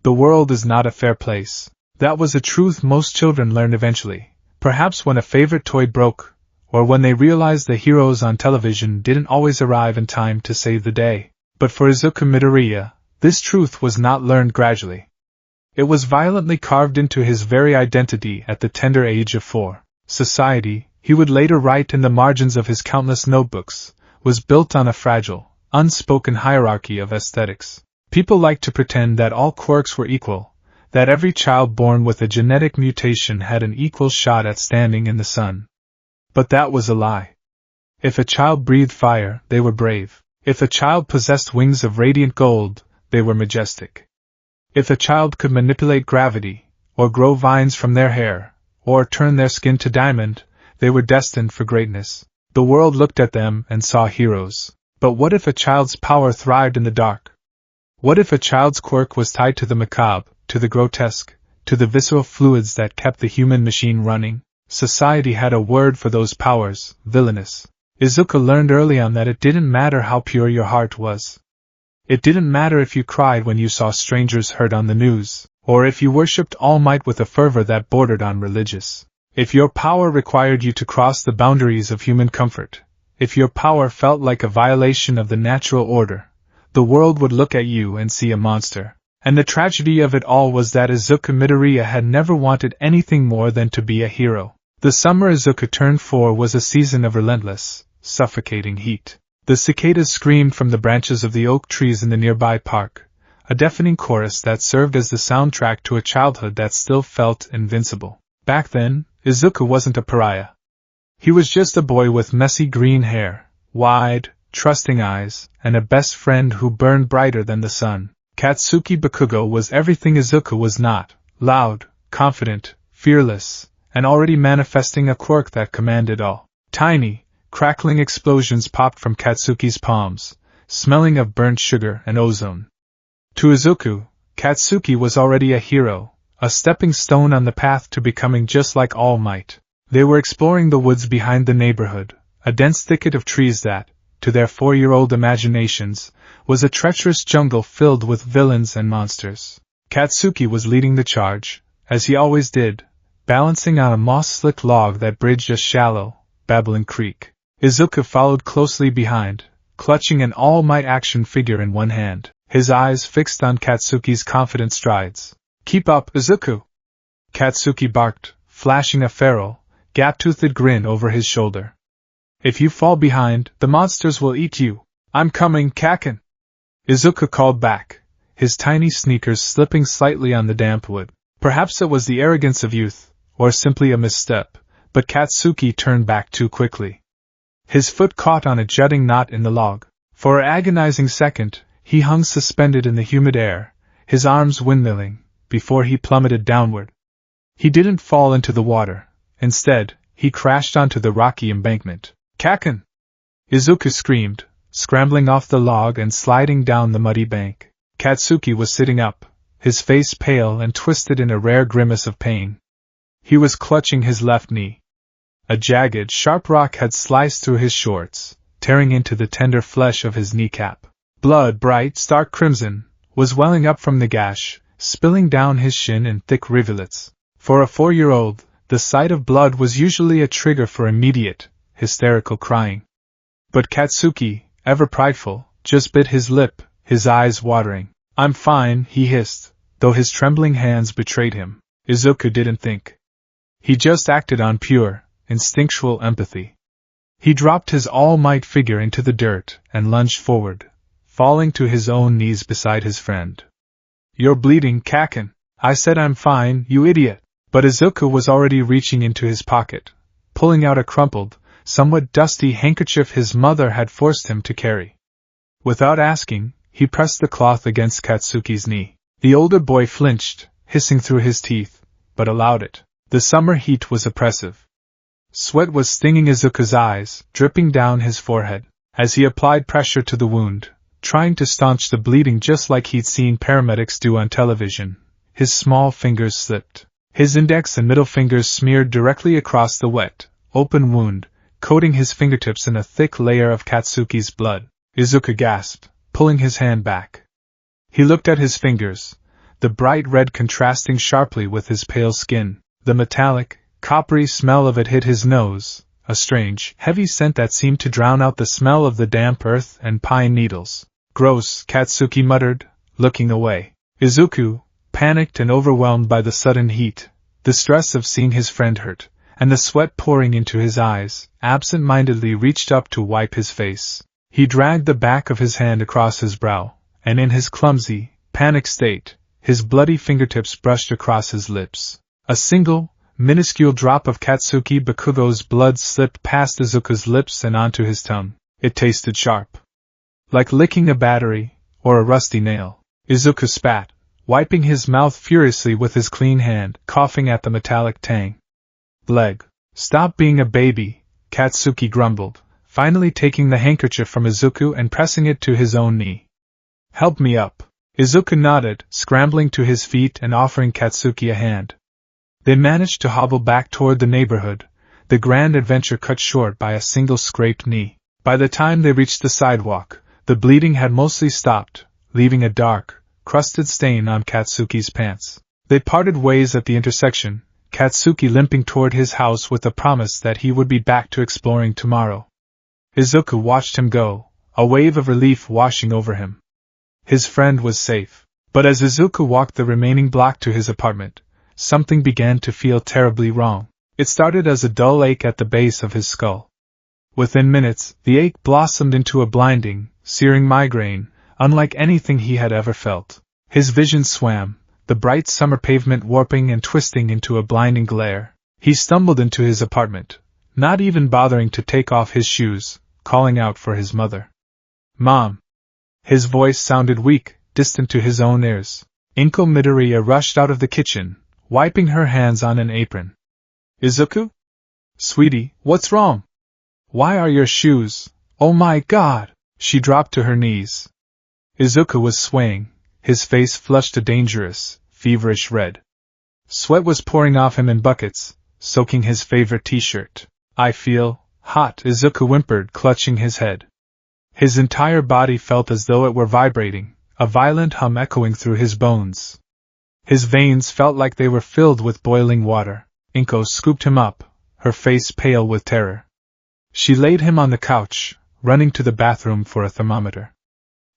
The world is not a fair place. That was a truth most children learned eventually, perhaps when a favorite toy broke, or when they realized the heroes on television didn't always arrive in time to save the day. But for Izuku Midoriya, this truth was not learned gradually. It was violently carved into his very identity at the tender age of 4. Society, he would later write in the margins of his countless notebooks, was built on a fragile, unspoken hierarchy of aesthetics. People liked to pretend that all quirks were equal, that every child born with a genetic mutation had an equal shot at standing in the sun. But that was a lie. If a child breathed fire, they were brave. If a child possessed wings of radiant gold, they were majestic. If a child could manipulate gravity, or grow vines from their hair, or turn their skin to diamond, they were destined for greatness. The world looked at them and saw heroes. But what if a child's power thrived in the dark? What if a child's quirk was tied to the macabre, to the grotesque, to the visceral fluids that kept the human machine running? Society had a word for those powers: villainous. Izuku learned early on that it didn't matter how pure your heart was. It didn't matter if you cried when you saw strangers hurt on the news, or if you worshipped All Might with a fervor that bordered on religious. If your power required you to cross the boundaries of human comfort, if your power felt like a violation of the natural order, the world would look at you and see a monster. And the tragedy of it all was that Izuku Midoriya had never wanted anything more than to be a hero. The summer Izuku turned 4 was a season of relentless, suffocating heat. The cicadas screamed from the branches of the oak trees in the nearby park, a deafening chorus that served as the soundtrack to a childhood that still felt invincible. Back then, Izuku wasn't a pariah. He was just a boy with messy green hair, wide, trusting eyes, and a best friend who burned brighter than the sun. Katsuki Bakugo was everything Izuku was not: loud, confident, fearless, and already manifesting a quirk that commanded all. Tiny, crackling explosions popped from Katsuki's palms, smelling of burnt sugar and ozone. To Izuku, Katsuki was already a hero, a stepping stone on the path to becoming just like All Might. They were exploring the woods behind the neighborhood, a dense thicket of trees that, to their 4-year-old imaginations, was a treacherous jungle filled with villains and monsters. Katsuki was leading the charge, as he always did, balancing on a moss-slicked log that bridged a shallow, babbling creek. Izuku followed closely behind, clutching an All Might action figure in one hand, his eyes fixed on Katsuki's confident strides. "Keep up, Izuku!" Katsuki barked, flashing a feral, gap-toothed grin over his shoulder. "If you fall behind, the monsters will eat you." "I'm coming, Kaken!" Izuku called back, his tiny sneakers slipping slightly on the damp wood. Perhaps it was the arrogance of youth, or simply a misstep, but Katsuki turned back too quickly. His foot caught on a jutting knot in the log. For an agonizing second, he hung suspended in the humid air, his arms windmilling, before he plummeted downward. He didn't fall into the water. Instead, he crashed onto the rocky embankment. "Kaken!" Izuku screamed, scrambling off the log and sliding down the muddy bank. Katsuki was sitting up, his face pale and twisted in a rare grimace of pain. He was clutching his left knee. A jagged, sharp rock had sliced through his shorts, tearing into the tender flesh of his kneecap. Blood, bright, stark crimson, was welling up from the gash, spilling down his shin in thick rivulets. For a 4-year-old, the sight of blood was usually a trigger for immediate, hysterical crying. But Katsuki, ever prideful, just bit his lip, his eyes watering. "I'm fine," he hissed, though his trembling hands betrayed him. Izuku didn't think. He just acted on pure, instinctual empathy. He dropped his all-might figure into the dirt and lunged forward, falling to his own knees beside his friend. "You're bleeding, Kaken." "I said I'm fine, you idiot." But Izuku was already reaching into his pocket, pulling out a crumpled, somewhat dusty handkerchief his mother had forced him to carry. Without asking, he pressed the cloth against Katsuki's knee. The older boy flinched, hissing through his teeth, but allowed it. The summer heat was oppressive. Sweat was stinging Izuku's eyes, dripping down his forehead. As he applied pressure to the wound, trying to staunch the bleeding just like he'd seen paramedics do on television, his small fingers slipped. His index and middle fingers smeared directly across the wet, open wound, coating his fingertips in a thick layer of Katsuki's blood. Izuku gasped, pulling his hand back. He looked at his fingers, the bright red contrasting sharply with his pale skin. The metallic, coppery smell of it hit his nose, a strange, heavy scent that seemed to drown out the smell of the damp earth and pine needles. Gross, Katsuki muttered, looking away. Izuku, panicked and overwhelmed by the sudden heat, the stress of seeing his friend hurt, and the sweat pouring into his eyes, absent-mindedly reached up to wipe his face. He dragged the back of his hand across his brow, and in his clumsy, panicked state, his bloody fingertips brushed across his lips. A single, minuscule drop of Katsuki Bakugo's blood slipped past Izuku's lips and onto his tongue. It tasted sharp, like licking a battery, or a rusty nail. Izuku spat, wiping his mouth furiously with his clean hand, coughing at the metallic tang. Leg. Stop being a baby, Katsuki grumbled, finally taking the handkerchief from Izuku and pressing it to his own knee. Help me up. Izuku nodded, scrambling to his feet and offering Katsuki a hand. They managed to hobble back toward the neighborhood, the grand adventure cut short by a single scraped knee. By the time they reached the sidewalk, the bleeding had mostly stopped, leaving a dark, crusted stain on Katsuki's pants. They parted ways at the intersection, Katsuki limping toward his house with the promise that he would be back to exploring tomorrow. Izuku watched him go, a wave of relief washing over him. His friend was safe. But as Izuku walked the remaining block to his apartment, something began to feel terribly wrong. It started as a dull ache at the base of his skull. Within minutes, the ache blossomed into a blinding, searing migraine, unlike anything he had ever felt. His vision swam, the bright summer pavement warping and twisting into a blinding glare. He stumbled into his apartment, not even bothering to take off his shoes, calling out for his mother. Mom! His voice sounded weak, distant to his own ears. Inko Midoriya rushed out of the kitchen, wiping her hands on an apron. Izuku? Sweetie, what's wrong? Why are your shoes? Oh my God! She dropped to her knees. Izuku was swaying, his face flushed a dangerous, feverish red. Sweat was pouring off him in buckets, soaking his favorite t-shirt. I feel hot, Izuku whimpered, clutching his head. His entire body felt as though it were vibrating, a violent hum echoing through his bones. His veins felt like they were filled with boiling water. Inko scooped him up, her face pale with terror. She laid him on the couch, running to the bathroom for a thermometer.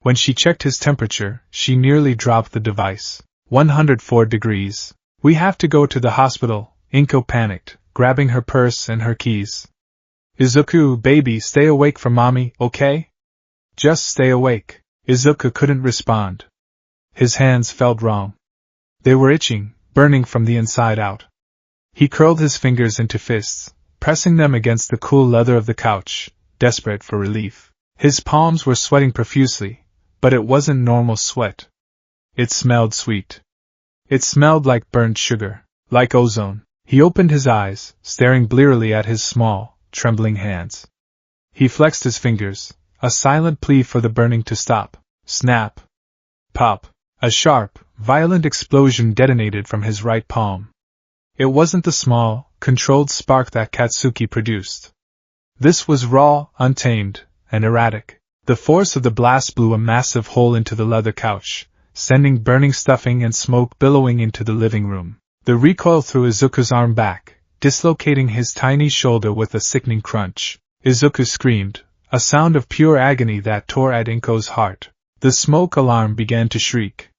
When she checked his temperature, she nearly dropped the device. 104 degrees. We have to go to the hospital, Inko panicked, grabbing her purse and her keys. Izuku, baby, stay awake for mommy, okay? Just stay awake. Izuku couldn't respond. His hands felt wrong. They were itching, burning from the inside out. He curled his fingers into fists, pressing them against the cool leather of the couch, desperate for relief. His palms were sweating profusely, but it wasn't normal sweat. It smelled sweet. It smelled like burnt sugar, like ozone. He opened his eyes, staring blearily at his small, trembling hands. He flexed his fingers, a silent plea for the burning to stop. Snap! Pop! A sharp, violent explosion detonated from his right palm. It wasn't the small, controlled spark that Katsuki produced. This was raw, untamed, and erratic. The force of the blast blew a massive hole into the leather couch, sending burning stuffing and smoke billowing into the living room. The recoil threw Izuku's arm back, dislocating his tiny shoulder with a sickening crunch. Izuku screamed, a sound of pure agony that tore at Inko's heart. The smoke alarm began to shriek.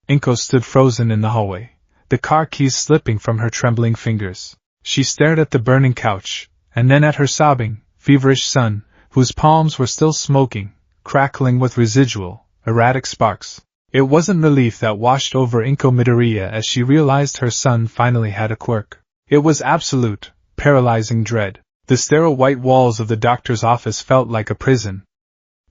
Inko stood frozen in the hallway, the car keys slipping from her trembling fingers. She stared at the burning couch, and then at her sobbing, feverish son, whose palms were still smoking, crackling with residual, erratic sparks. It wasn't relief that washed over Inko Midoriya as she realized her son finally had a quirk. It was absolute, paralyzing dread. The sterile white walls of the doctor's office felt like a prison.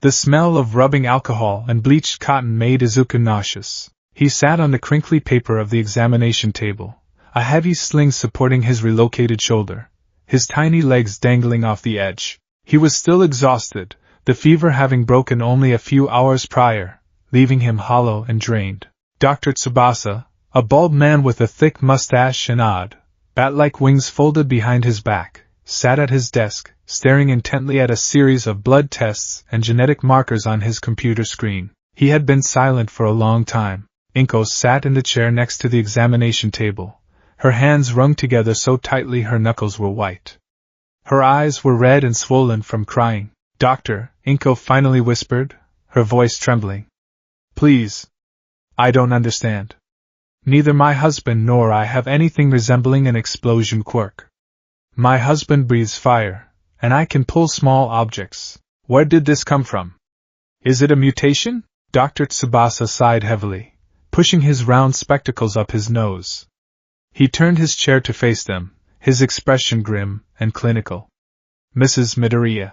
The smell of rubbing alcohol and bleached cotton made Izuku nauseous. He sat on the crinkly paper of the examination table, a heavy sling supporting his relocated shoulder, his tiny legs dangling off the edge. He was still exhausted, the fever having broken only a few hours prior, leaving him hollow and drained. Dr. Tsubasa, a bald man with a thick mustache and odd, bat-like wings folded behind his back, sat at his desk, staring intently at a series of blood tests and genetic markers on his computer screen. He had been silent for a long time. Inko sat in the chair next to the examination table, her hands wrung together so tightly her knuckles were white. Her eyes were red and swollen from crying. "Doctor," Inko finally whispered, her voice trembling. "Please. I don't understand. Neither my husband nor I have anything resembling an explosion quirk. My husband breathes fire, and I can pull small objects. Where did this come from? Is it a mutation?" Dr. Tsubasa sighed heavily, pushing his round spectacles up his nose. He turned his chair to face them, his expression grim and clinical. "Mrs. Midoriya,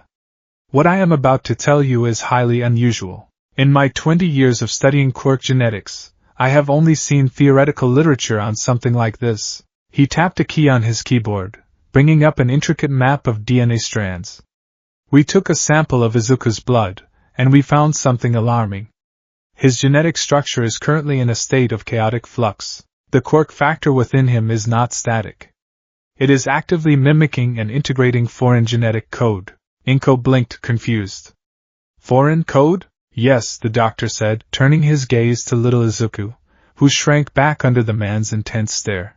what I am about to tell you is highly unusual. In my 20 years of studying quirk genetics, I have only seen theoretical literature on something like this." He tapped a key on his keyboard, bringing up an intricate map of DNA strands. "We took a sample of Izuku's blood, and we found something alarming. His genetic structure is currently in a state of chaotic flux. The quirk factor within him is not static. It is actively mimicking and integrating foreign genetic code." Inko blinked, confused. "Foreign code?" "Yes," the doctor said, turning his gaze to little Izuku, who shrank back under the man's intense stare.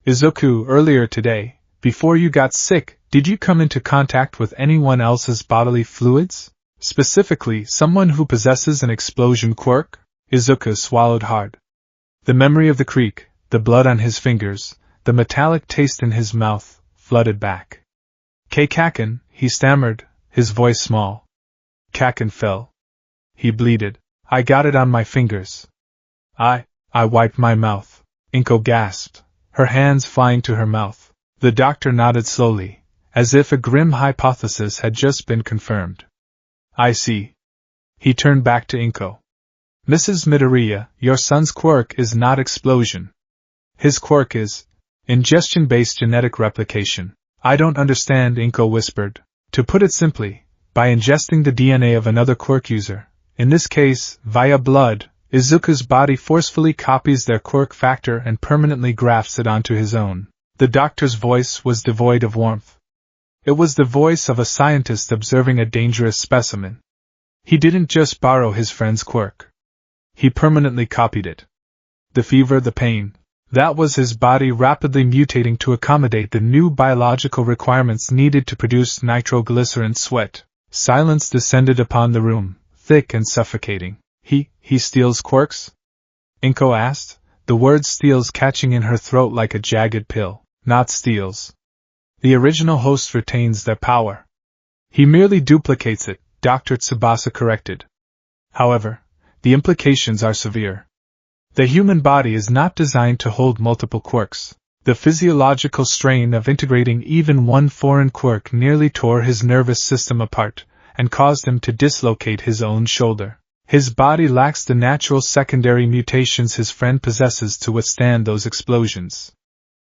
"Izuku, earlier today, before you got sick, did you come into contact with anyone else's bodily fluids? Specifically, someone who possesses an explosion quirk?" Izuku swallowed hard. The memory of the creak, the blood on his fingers, the metallic taste in his mouth, flooded back. "Kaken," he stammered, his voice small. Kaken fell. He bleated. "I got it on my fingers. I wiped my mouth." Inko gasped, her hands flying to her mouth. The doctor nodded slowly, as if a grim hypothesis had just been confirmed. "I see." He turned back to Inko. "Mrs. Midoriya, your son's quirk is not explosion. His quirk is ingestion-based genetic replication." "I don't understand," Inko whispered. "To put it simply, by ingesting the DNA of another quirk user, in this case, via blood, Izuku's body forcefully copies their quirk factor and permanently grafts it onto his own." The doctor's voice was devoid of warmth. It was the voice of a scientist observing a dangerous specimen. He didn't just borrow his friend's quirk. He permanently copied it. The fever, the pain, that was his body rapidly mutating to accommodate the new biological requirements needed to produce nitroglycerin sweat. Silence descended upon the room, thick and suffocating. He steals quirks?" Inko asked, the word steals catching in her throat like a jagged pill. "Not steals. The original host retains their power. He merely duplicates it," Dr. Tsubasa corrected. "However, the implications are severe. The human body is not designed to hold multiple quirks. The physiological strain of integrating even one foreign quirk nearly tore his nervous system apart, and caused him to dislocate his own shoulder. His body lacks the natural secondary mutations his friend possesses to withstand those explosions.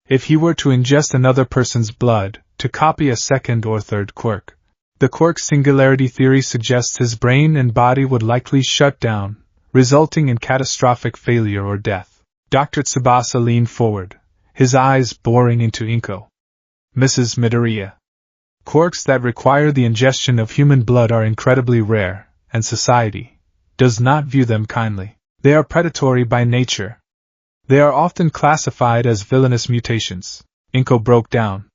If he were to ingest another person's blood, to copy a second or third quirk, the quirk singularity theory suggests his brain and body would likely shut down, resulting in catastrophic failure or death." Dr. Tsubasa leaned forward, his eyes boring into Inko. "Mrs. Midoriya, quirks that require the ingestion of human blood are incredibly rare, and society does not view them kindly. They are predatory by nature. They are often classified as villainous mutations." Inko broke down.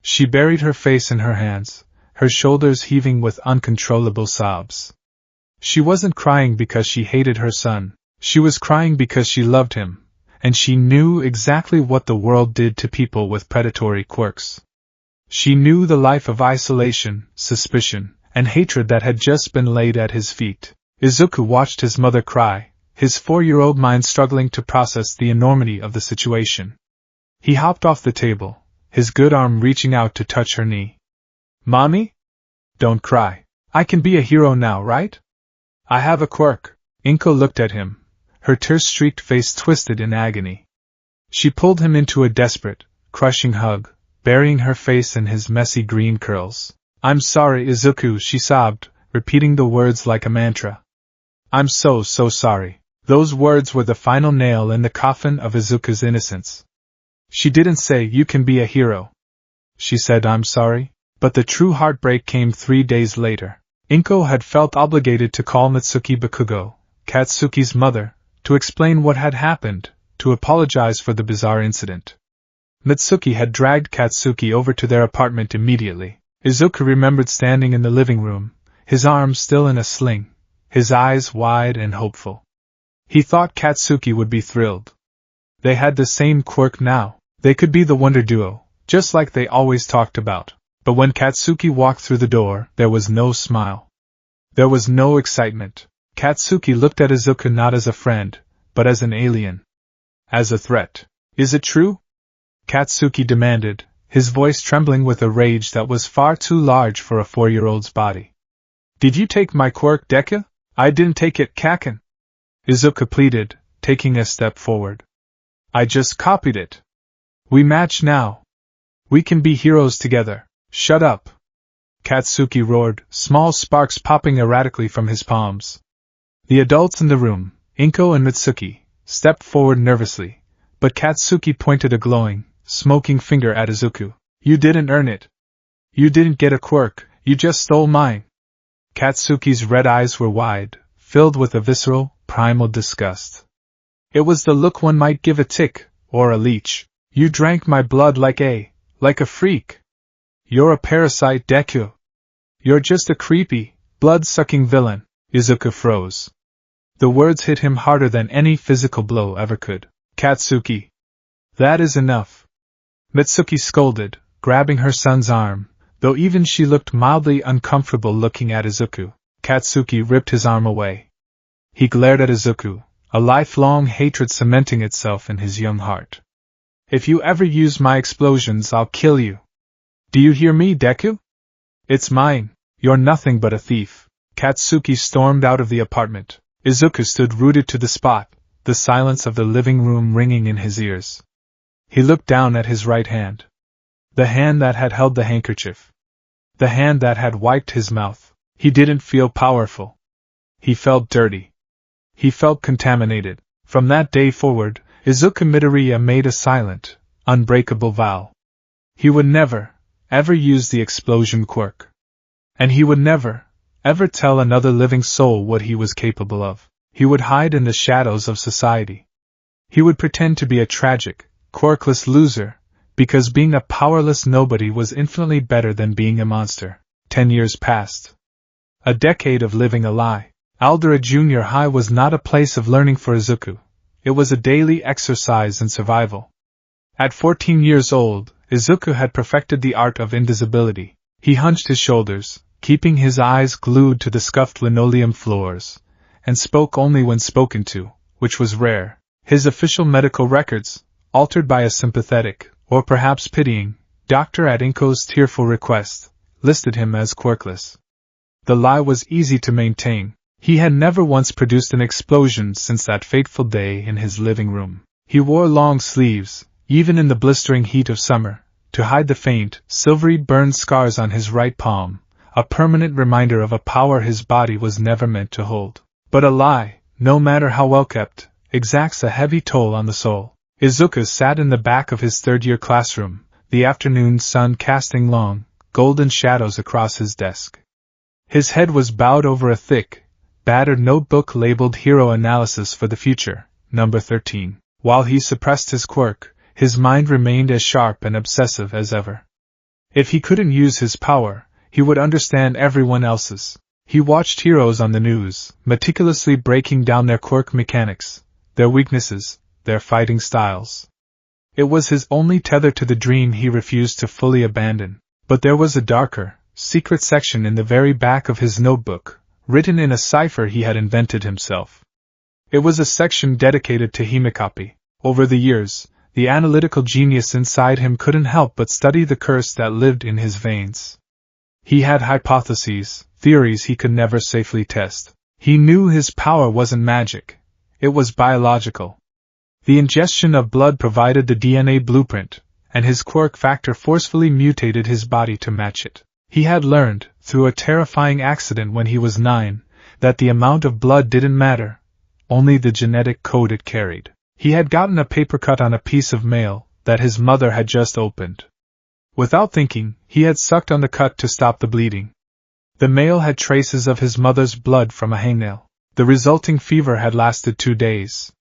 She buried her face in her hands, her shoulders heaving with uncontrollable sobs. She wasn't crying because she hated her son. She was crying because she loved him, and she knew exactly what the world did to people with predatory quirks. She knew the life of isolation, suspicion, and hatred that had just been laid at his feet. Izuku watched his mother cry, his 4-year-old mind struggling to process the enormity of the situation. He hopped off the table, his good arm reaching out to touch her knee. "Mommy? Don't cry. I can be a hero now, right? I have a quirk." Inko looked at him, her tear-streaked face twisted in agony. She pulled him into a desperate, crushing hug, burying her face in his messy green curls. "I'm sorry, Izuku," she sobbed, repeating the words like a mantra. "I'm so sorry." Those words were the final nail in the coffin of Izuku's innocence. She didn't say, "You can be a hero." She said, "I'm sorry." But the true heartbreak came 3 days later. Inko had felt obligated to call Mitsuki Bakugo, Katsuki's mother, to explain what had happened, to apologize for the bizarre incident. Mitsuki had dragged Katsuki over to their apartment immediately. Izuku remembered standing in the living room, his arms still in a sling, his eyes wide and hopeful. He thought Katsuki would be thrilled. They had the same quirk now. They could be the wonder duo, just like they always talked about. But when Katsuki walked through the door, there was no smile. There was no excitement. Katsuki looked at Izuku not as a friend, but as an alien. As a threat. Is it true? Katsuki demanded, his voice trembling with a rage that was far too large for a 4-year-old's body. Did you take my quirk, Deku? I didn't take it, Kaken. Izuku pleaded, taking a step forward. I just copied it. We match now. We can be heroes together. Shut up. Katsuki roared, small sparks popping erratically from his palms. The adults in the room, Inko and Mitsuki, stepped forward nervously, but Katsuki pointed a glowing, smoking finger at Izuku. You didn't earn it. You didn't get a quirk, you just stole mine. Katsuki's red eyes were wide, filled with a visceral, primal disgust. It was the look one might give a tick, or a leech. You drank my blood like a freak. You're a parasite, Deku. You're just a creepy, blood-sucking villain. Izuku froze. The words hit him harder than any physical blow ever could. Katsuki. That is enough. Mitsuki scolded, grabbing her son's arm, though even she looked mildly uncomfortable looking at Izuku. Katsuki ripped his arm away. He glared at Izuku, a lifelong hatred cementing itself in his young heart. If you ever use my explosions, I'll kill you. Do you hear me, Deku? It's mine. You're nothing but a thief. Katsuki stormed out of the apartment. Izuku stood rooted to the spot, the silence of the living room ringing in his ears. He looked down at his right hand. The hand that had held the handkerchief. The hand that had wiped his mouth. He didn't feel powerful. He felt dirty. He felt contaminated. From that day forward, Izuku Midoriya made a silent, unbreakable vow. He would never, ever use the explosion quirk. And he would never, ever tell another living soul what he was capable of. He would hide in the shadows of society. He would pretend to be a tragic, quirkless loser, because being a powerless nobody was infinitely better than being a monster. 10 years passed. A decade of living a lie. Aldera Junior High was not a place of learning for Izuku. It was a daily exercise in survival. At 14 years old, Izuku had perfected the art of invisibility. He hunched his shoulders, keeping his eyes glued to the scuffed linoleum floors, and spoke only when spoken to, which was rare. His official medical records, altered by a sympathetic, or perhaps pitying, doctor at Inko's tearful request, listed him as quirkless. The lie was easy to maintain. He had never once produced an explosion since that fateful day in his living room. He wore long sleeves, even in the blistering heat of summer, to hide the faint, silvery burned scars on his right palm, a permanent reminder of a power his body was never meant to hold. But a lie, no matter how well kept, exacts a heavy toll on the soul. Izuku sat in the back of his third-year classroom, the afternoon sun casting long, golden shadows across his desk. His head was bowed over a thick, battered notebook labeled Hero Analysis for the Future, number 13. While he suppressed his quirk, his mind remained as sharp and obsessive as ever. If he couldn't use his power, he would understand everyone else's. He watched heroes on the news, meticulously breaking down their quirk mechanics, their weaknesses, their fighting styles. It was his only tether to the dream he refused to fully abandon. But there was a darker, secret section in the very back of his notebook, written in a cipher he had invented himself. It was a section dedicated to hemicopy. Over the years, the analytical genius inside him couldn't help but study the curse that lived in his veins. He had hypotheses, theories he could never safely test. He knew his power wasn't magic. It was biological. The ingestion of blood provided the DNA blueprint, and his quirk factor forcefully mutated his body to match it. He had learned, through a terrifying accident when he was 9, that the amount of blood didn't matter, only the genetic code it carried. He had gotten a paper cut on a piece of mail that his mother had just opened. Without thinking, he had sucked on the cut to stop the bleeding. The mail had traces of his mother's blood from a hangnail. The resulting fever had lasted 2 days.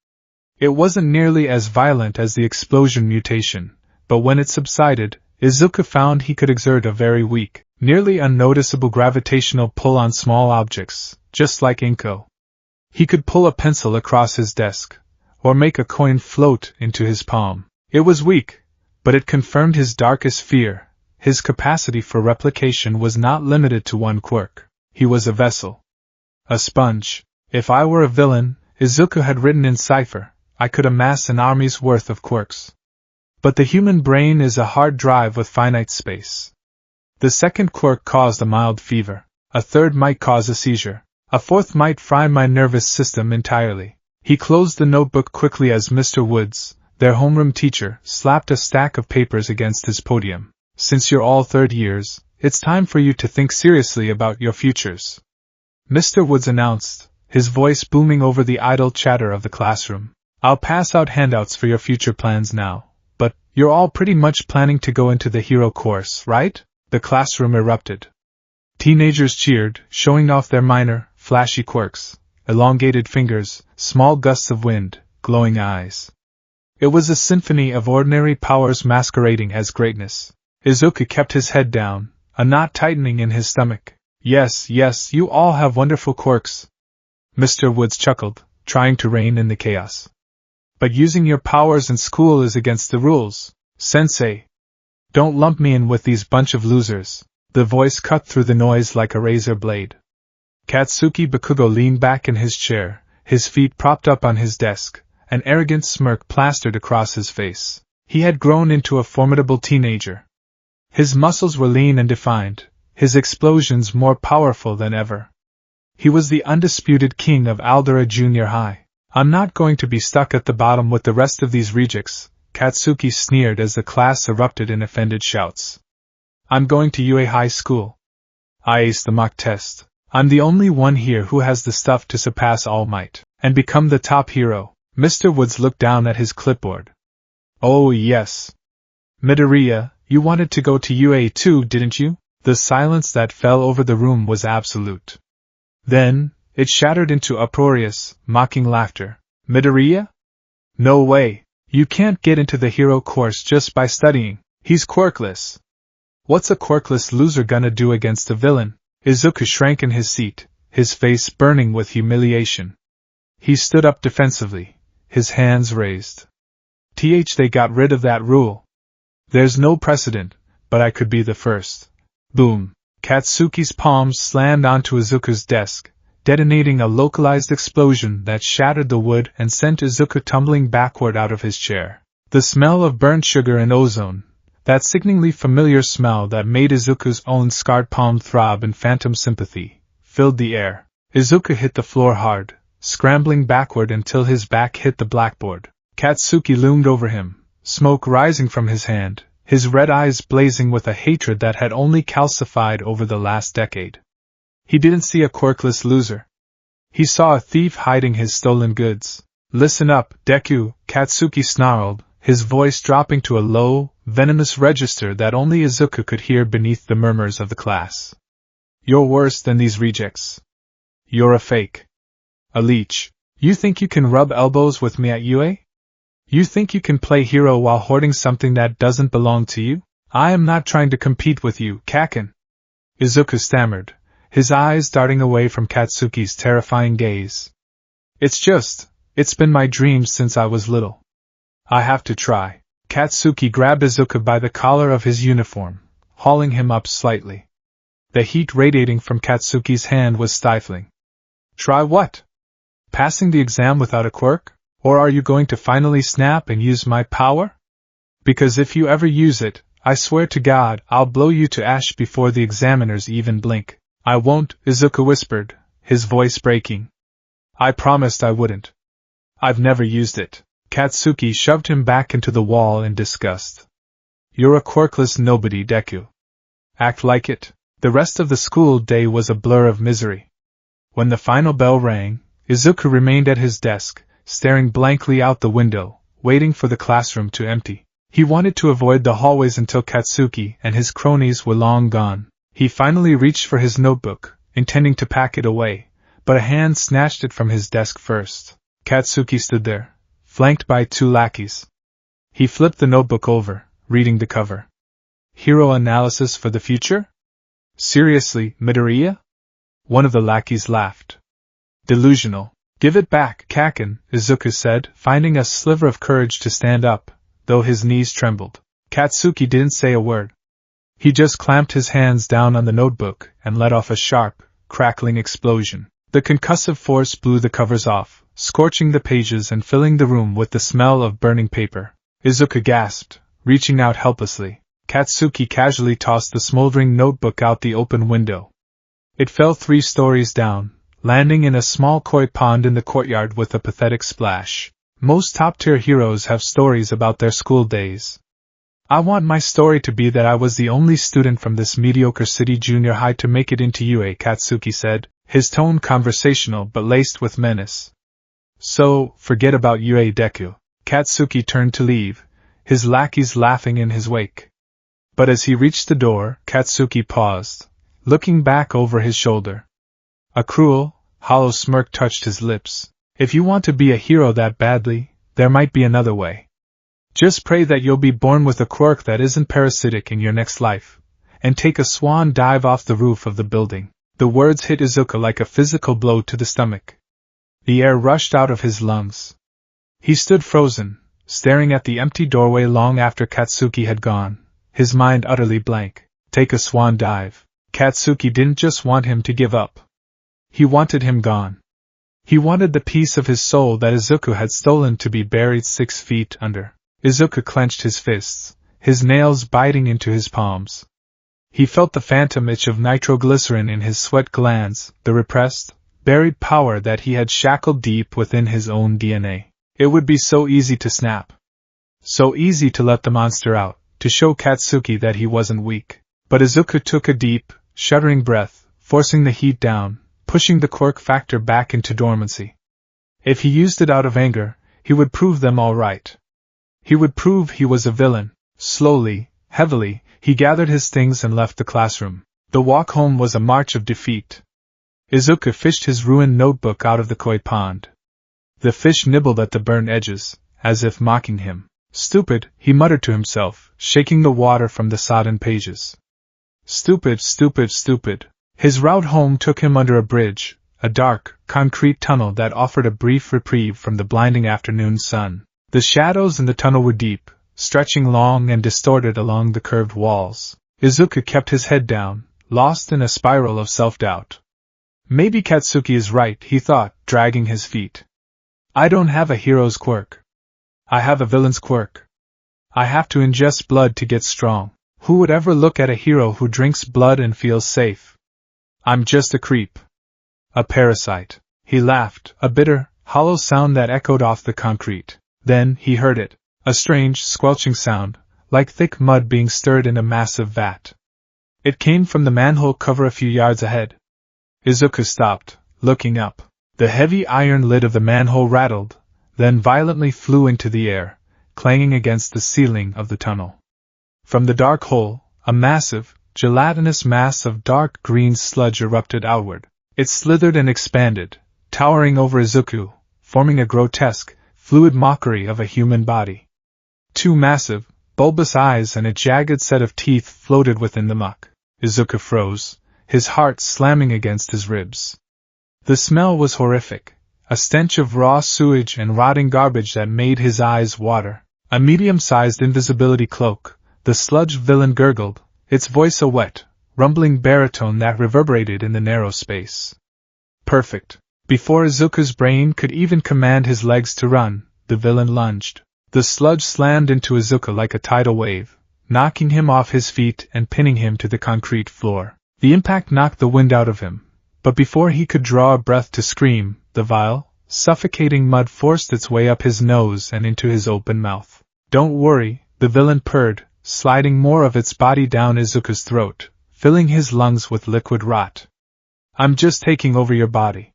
It wasn't nearly as violent as the explosion mutation, but when it subsided, Izuku found he could exert a very weak, nearly unnoticeable gravitational pull on small objects, just like Inko. He could pull a pencil across his desk, or make a coin float into his palm. It was weak, but it confirmed his darkest fear. His capacity for replication was not limited to one quirk. He was a vessel. A sponge. If I were a villain, Izuku had written in cipher, I could amass an army's worth of quirks. But the human brain is a hard drive with finite space. The second quirk caused a mild fever. A third might cause a seizure. A fourth might fry my nervous system entirely. He closed the notebook quickly as Mr. Woods, their homeroom teacher, slapped a stack of papers against his podium. Since you're all third years, it's time for you to think seriously about your futures. Mr. Woods announced, his voice booming over the idle chatter of the classroom. I'll pass out handouts for your future plans now, but you're all pretty much planning to go into the hero course, right? The classroom erupted. Teenagers cheered, showing off their minor, flashy quirks, elongated fingers, small gusts of wind, glowing eyes. It was a symphony of ordinary powers masquerading as greatness. Izuku kept his head down, a knot tightening in his stomach. Yes, you all have wonderful quirks. Mr. Woods chuckled, trying to rein in the chaos. But using your powers in school is against the rules, Sensei. Don't lump me in with these bunch of losers. The voice cut through the noise like a razor blade. Katsuki Bakugo leaned back in his chair, his feet propped up on his desk, an arrogant smirk plastered across his face. He had grown into a formidable teenager. His muscles were lean and defined, his explosions more powerful than ever. He was the undisputed king of Aldera Junior High. I'm not going to be stuck at the bottom with the rest of these rejects, Katsuki sneered as the class erupted in offended shouts. I'm going to UA High School. I aced the mock test. I'm the only one here who has the stuff to surpass All Might and become the top hero. Mr. Woods looked down at his clipboard. Oh yes. Midoriya, you wanted to go to UA too, didn't you? The silence that fell over the room was absolute. Then, it shattered into uproarious, mocking laughter. Midoriya? No way. You can't get into the hero course just by studying. He's quirkless. What's a quirkless loser gonna do against a villain? Izuku shrank in his seat, his face burning with humiliation. He stood up defensively, his hands raised. They got rid of that rule. There's no precedent, but I could be the first. Boom. Katsuki's palms slammed onto Izuku's desk, detonating a localized explosion that shattered the wood and sent Izuku tumbling backward out of his chair. The smell of burnt sugar and ozone, that sickeningly familiar smell that made Izuku's own scarred palm throb in phantom sympathy, filled the air. Izuku hit the floor hard, scrambling backward until his back hit the blackboard. Katsuki loomed over him, smoke rising from his hand, his red eyes blazing with a hatred that had only calcified over the last decade. He didn't see a quirkless loser. He saw a thief hiding his stolen goods. Listen up, Deku, Katsuki snarled, his voice dropping to a low, venomous register that only Izuku could hear beneath the murmurs of the class. You're worse than these rejects. You're a fake. A leech. You think you can rub elbows with me at UA? You think you can play hero while hoarding something that doesn't belong to you? I am not trying to compete with you, Kaken. Izuku stammered, his eyes darting away from Katsuki's terrifying gaze. It's been my dream since I was little. I have to try. Katsuki grabbed Izuku by the collar of his uniform, hauling him up slightly. The heat radiating from Katsuki's hand was stifling. Try what? Passing the exam without a quirk? Or are you going to finally snap and use my power? Because if you ever use it, I swear to God, I'll blow you to ash before the examiners even blink. I won't, Izuku whispered, his voice breaking. I promised I wouldn't. I've never used it. Katsuki shoved him back into the wall in disgust. You're a quirkless nobody, Deku. Act like it. The rest of the school day was a blur of misery. When the final bell rang, Izuku remained at his desk, staring blankly out the window, waiting for the classroom to empty. He wanted to avoid the hallways until Katsuki and his cronies were long gone. He finally reached for his notebook, intending to pack it away, but a hand snatched it from his desk first. Katsuki stood there, flanked by 2 lackeys. He flipped the notebook over, reading the cover. Hero analysis for the future? Seriously, Midoriya? One of the lackeys laughed. Delusional. Give it back, Kaken, Izuku said, finding a sliver of courage to stand up, though his knees trembled. Katsuki didn't say a word. He just clamped his hands down on the notebook and let off a sharp, crackling explosion. The concussive force blew the covers off, scorching the pages and filling the room with the smell of burning paper. Izuku gasped, reaching out helplessly. Katsuki casually tossed the smoldering notebook out the open window. It fell 3 stories down, landing in a small koi pond in the courtyard with a pathetic splash. Most top-tier heroes have stories about their school days. I want my story to be that I was the only student from this mediocre city junior high to make it into UA, Katsuki said, his tone conversational but laced with menace. So, forget about UA, Deku. Katsuki turned to leave, his lackeys laughing in his wake. But as he reached the door, Katsuki paused, looking back over his shoulder. A cruel, hollow smirk touched his lips. If you want to be a hero that badly, there might be another way. Just pray that you'll be born with a quirk that isn't parasitic in your next life, and take a swan dive off the roof of the building. The words hit Izuku like a physical blow to the stomach. The air rushed out of his lungs. He stood frozen, staring at the empty doorway long after Katsuki had gone, his mind utterly blank. Take a swan dive. Katsuki didn't just want him to give up. He wanted him gone. He wanted the piece of his soul that Izuku had stolen to be buried 6 feet under. Izuku clenched his fists, his nails biting into his palms. He felt the phantom itch of nitroglycerin in his sweat glands, the repressed, buried power that he had shackled deep within his own DNA. It would be so easy to snap. So easy to let the monster out, to show Katsuki that he wasn't weak. But Izuku took a deep, shuddering breath, forcing the heat down, pushing the quirk factor back into dormancy. If he used it out of anger, he would prove them all right. He would prove he was a villain. Slowly, heavily, he gathered his things and left the classroom. The walk home was a march of defeat. Izuku fished his ruined notebook out of the koi pond. The fish nibbled at the burnt edges, as if mocking him. Stupid, he muttered to himself, shaking the water from the sodden pages. Stupid, stupid, stupid. His route home took him under a bridge, a dark, concrete tunnel that offered a brief reprieve from the blinding afternoon sun. The shadows in the tunnel were deep, stretching long and distorted along the curved walls. Izuku kept his head down, lost in a spiral of self-doubt. Maybe Katsuki is right, he thought, dragging his feet. I don't have a hero's quirk. I have a villain's quirk. I have to ingest blood to get strong. Who would ever look at a hero who drinks blood and feels safe? I'm just a creep. A parasite. He laughed, a bitter, hollow sound that echoed off the concrete. Then he heard it, a strange, squelching sound, like thick mud being stirred in a massive vat. It came from the manhole cover a few yards ahead. Izuku stopped, looking up. The heavy iron lid of the manhole rattled, then violently flew into the air, clanging against the ceiling of the tunnel. From the dark hole, a massive, gelatinous mass of dark green sludge erupted outward. It slithered and expanded, towering over Izuku, forming a grotesque, fluid mockery of a human body. 2 massive, bulbous eyes and a jagged set of teeth floated within the muck. Izuku froze, his heart slamming against his ribs. The smell was horrific, a stench of raw sewage and rotting garbage that made his eyes water. A medium-sized invisibility cloak, the sludge villain gurgled, its voice a wet, rumbling baritone that reverberated in the narrow space. Perfect. Before Izuku's brain could even command his legs to run, the villain lunged. The sludge slammed into Izuku like a tidal wave, knocking him off his feet and pinning him to the concrete floor. The impact knocked the wind out of him, but before he could draw a breath to scream, the vile, suffocating mud forced its way up his nose and into his open mouth. Don't worry, the villain purred, sliding more of its body down Izuku's throat, filling his lungs with liquid rot. I'm just taking over your body.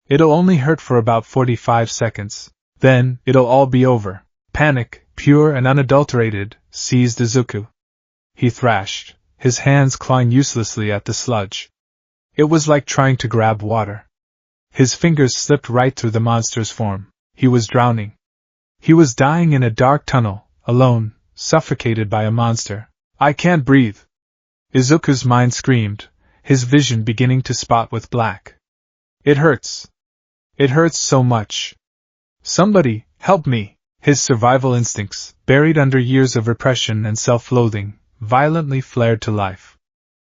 It'll only hurt for about 45 seconds. Then, it'll all be over. Panic, pure and unadulterated, seized Izuku. He thrashed, his hands clawing uselessly at the sludge. It was like trying to grab water. His fingers slipped right through the monster's form. He was drowning. He was dying in a dark tunnel, alone, suffocated by a monster. I can't breathe! Izuku's mind screamed, his vision beginning to spot with black. It hurts. It hurts so much. Somebody, help me! His survival instincts, buried under years of repression and self-loathing, violently flared to life.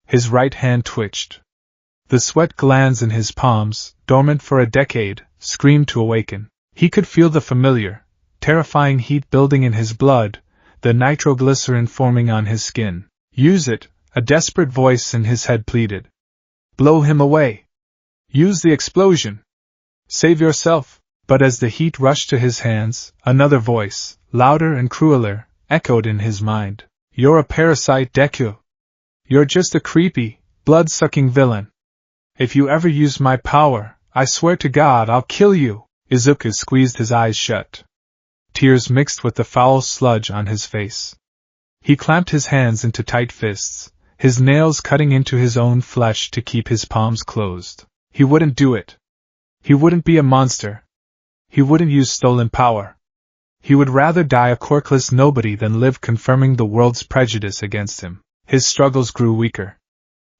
His right hand twitched. The sweat glands in his palms, dormant for a decade, screamed to awaken. He could feel the familiar, terrifying heat building in his blood, the nitroglycerin forming on his skin. Use it, a desperate voice in his head pleaded. Blow him away. Use the explosion. Save yourself. But as the heat rushed to his hands, another voice, louder and crueler, echoed in his mind. You're a parasite, Deku. You're just a creepy, blood-sucking villain. If you ever use my power, I swear to God I'll kill you. Izuku squeezed his eyes shut. Tears mixed with the foul sludge on his face. He clamped his hands into tight fists, his nails cutting into his own flesh to keep his palms closed. He wouldn't do it. He wouldn't be a monster. He wouldn't use stolen power. He would rather die a quirkless nobody than live confirming the world's prejudice against him. His struggles grew weaker.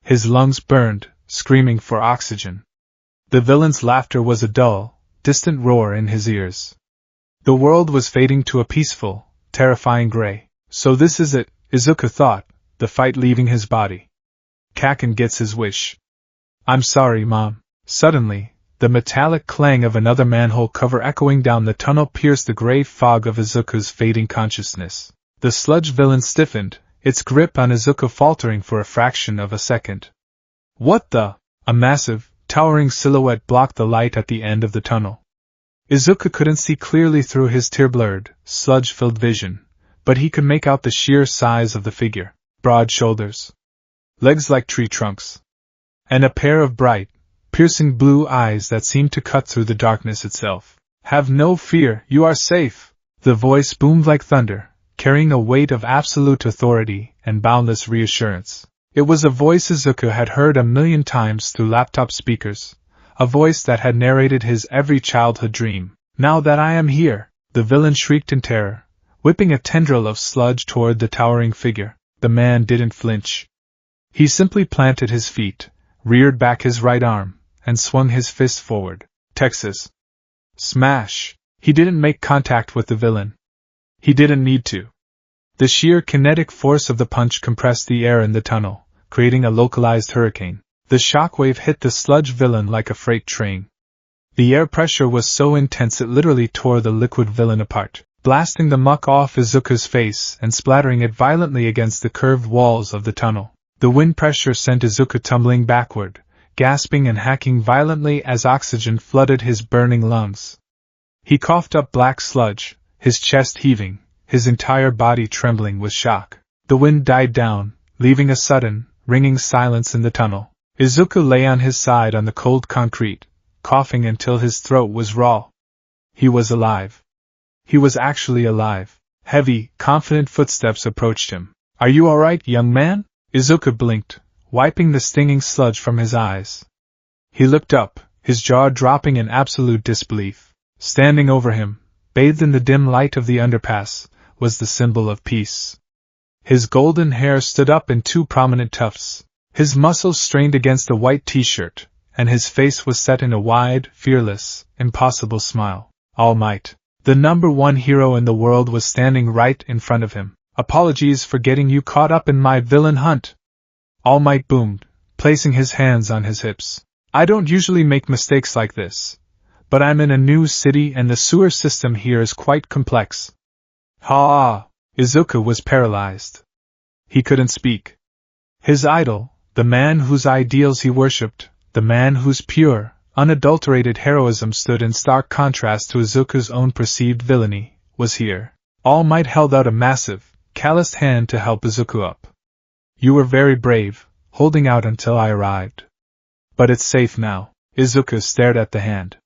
His lungs burned, screaming for oxygen. The villain's laughter was a dull, distant roar in his ears. The world was fading to a peaceful, terrifying gray. So this is it, Izuku thought, the fight leaving his body. Kaken gets his wish. I'm sorry, Mom. Suddenly, the metallic clang of another manhole cover echoing down the tunnel pierced the gray fog of Izuku's fading consciousness. The sludge villain stiffened, its grip on Izuku faltering for a fraction of a second. What the? A massive, towering silhouette blocked the light at the end of the tunnel. Izuku couldn't see clearly through his tear-blurred, sludge-filled vision, but he could make out the sheer size of the figure. Broad shoulders. Legs like tree trunks. And a pair of bright, piercing blue eyes that seemed to cut through the darkness itself. Have no fear, you are safe. The voice boomed like thunder, carrying a weight of absolute authority and boundless reassurance. It was a voice Izuku had heard a million times through laptop speakers, a voice that had narrated his every childhood dream. Now that I am here, the villain shrieked in terror, whipping a tendril of sludge toward the towering figure. The man didn't flinch. He simply planted his feet, reared back his right arm, and swung his fist forward. Texas. Smash! He didn't make contact with the villain. He didn't need to. The sheer kinetic force of the punch compressed the air in the tunnel, creating a localized hurricane. The shockwave hit the sludge villain like a freight train. The air pressure was so intense it literally tore the liquid villain apart, blasting the muck off Izuku's face and splattering it violently against the curved walls of the tunnel. The wind pressure sent Izuku tumbling backward, gasping and hacking violently as oxygen flooded his burning lungs. He coughed up black sludge, his chest heaving, his entire body trembling with shock. The wind died down, leaving a sudden, ringing silence in the tunnel. Izuku lay on his side on the cold concrete, coughing until his throat was raw. He was alive. He was actually alive. Heavy, confident footsteps approached him. Are you all right, young man? Izuku blinked, wiping the stinging sludge from his eyes. He looked up, his jaw dropping in absolute disbelief. Standing over him, bathed in the dim light of the underpass, was the symbol of peace. His golden hair stood up in two prominent tufts. His muscles strained against the white t-shirt, and his face was set in a wide, fearless, impossible smile. All Might, the #1 hero in the world, was standing right in front of him. Apologies for getting you caught up in my villain hunt. All Might boomed, placing his hands on his hips. I don't usually make mistakes like this, but I'm in a new city and the sewer system here is quite complex. Ha! Izuku was paralyzed. He couldn't speak. His idol, the man whose ideals he worshipped, the man whose pure, unadulterated heroism stood in stark contrast to Izuku's own perceived villainy, was here. All Might held out a massive, calloused hand to help Izuku up. You were very brave, holding out until I arrived. But it's safe now. Izuku stared at the hand.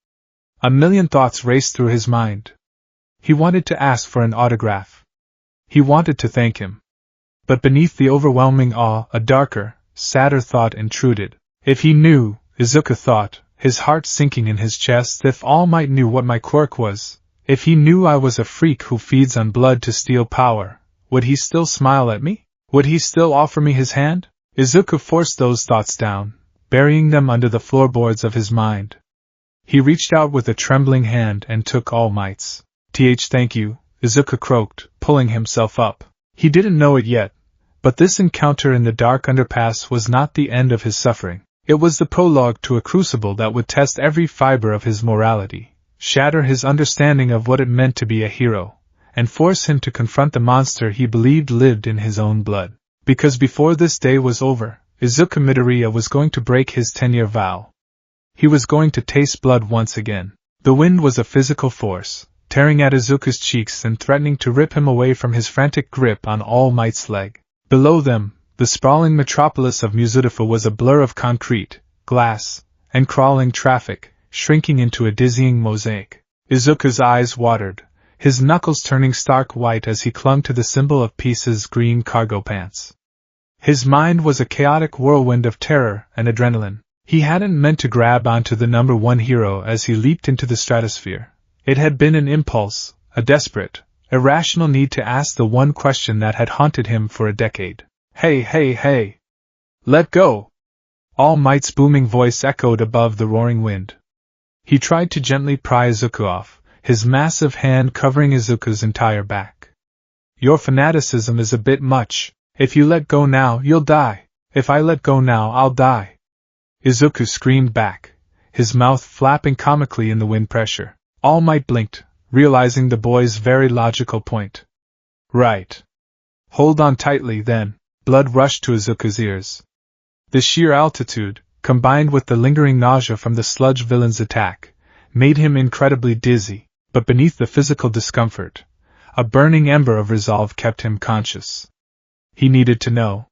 A million thoughts raced through his mind. He wanted to ask for an autograph. He wanted to thank him. But beneath the overwhelming awe, a darker, sadder thought intruded. If he knew, Izuku thought, his heart sinking in his chest, if All Might knew what my quirk was, If he knew I was a freak who feeds on blood to steal power, would he still smile at me? Would he still offer me his hand? Izuku forced those thoughts down, burying them under the floorboards of his mind. He reached out with a trembling hand and took All Might's. Thank you, Izuku croaked, pulling himself up. He didn't know it yet, but this encounter in the dark underpass was not the end of his suffering. It was the prologue to a crucible that would test every fiber of his morality, shatter his understanding of what it meant to be a hero, and force him to confront the monster he believed lived in his own blood. Because before this day was over, Izuku Midoriya was going to break his 10-year vow. He was going to taste blood once again. The wind was a physical force, tearing at Izuku's cheeks and threatening to rip him away from his frantic grip on All Might's leg. Below them, the sprawling metropolis of Muzudafu was a blur of concrete, glass, and crawling traffic, shrinking into a dizzying mosaic. Izuku's eyes watered, his knuckles turning stark white as he clung to the symbol of peace's green cargo pants. His mind was a chaotic whirlwind of terror and adrenaline. He hadn't meant to grab onto the number one hero as he leaped into the stratosphere. It had been an impulse, a desperate, irrational need to ask the one question that had haunted him for a decade. Hey! Let go! All Might's booming voice echoed above the roaring wind. He tried to gently pry Izuku off, his massive hand covering Izuku's entire back. Your fanaticism is a bit much. If you let go now, you'll die. If I let go now, I'll die. Izuku screamed back, his mouth flapping comically in the wind pressure. All Might blinked, realizing the boy's very logical point. Right. Hold on tightly, then. Blood rushed to Izuku's ears. The sheer altitude, combined with the lingering nausea from the sludge villain's attack, made him incredibly dizzy, but beneath the physical discomfort, a burning ember of resolve kept him conscious. He needed to know.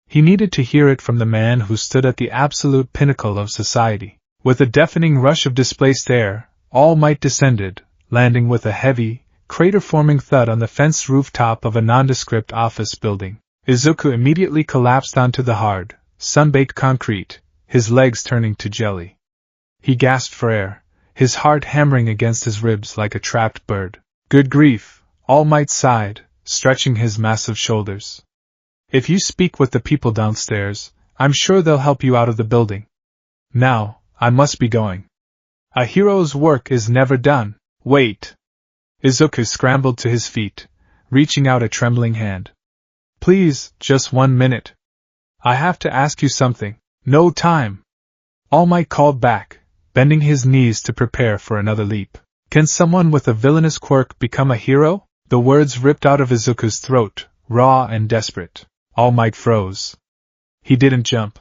He needed to hear it from the man who stood at the absolute pinnacle of society. With a deafening rush of displaced air, All Might descended, landing with a heavy, crater-forming thud on the fenced rooftop of a nondescript office building. Izuku immediately collapsed onto the hard, sun-baked concrete, his legs turning to jelly. He gasped for air, his heart hammering against his ribs like a trapped bird. Good grief, All Might sighed, stretching his massive shoulders. If you speak with the people downstairs, I'm sure they'll help you out of the building. Now, I must be going. A hero's work is never done. Wait. Izuku scrambled to his feet, reaching out a trembling hand. Please, just 1 minute. I have to ask you something. No time. All Might called back, bending his knees to prepare for another leap. Can someone with a villainous quirk become a hero? The words ripped out of Izuku's throat, raw and desperate. All Might froze. He didn't jump.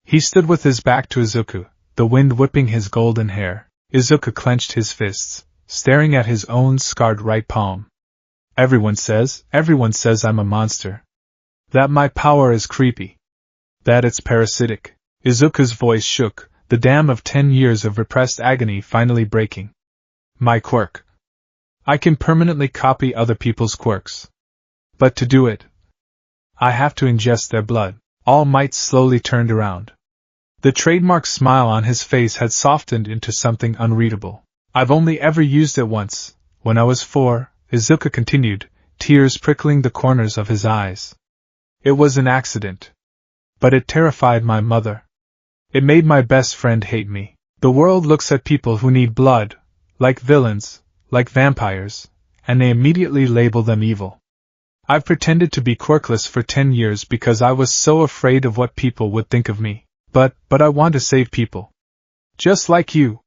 He stood with his back to Izuku, the wind whipping his golden hair. Izuku clenched his fists, staring at his own scarred right palm. Everyone says I'm a monster. That my power is creepy. That it's parasitic. Izuku's voice shook, the dam of 10 years of repressed agony finally breaking. My quirk. I can permanently copy other people's quirks. But to do it, I have to ingest their blood. All Might slowly turned around. The trademark smile on his face had softened into something unreadable. I've only ever used it once, when I was 4, Izuku continued, tears prickling the corners of his eyes. It was an accident. But it terrified my mother. It made my best friend hate me. The world looks at people who need blood, like villains, like vampires, and they immediately label them evil. I've pretended to be quirkless for 10 years because I was so afraid of what people would think of me. But I want to save people. Just like you.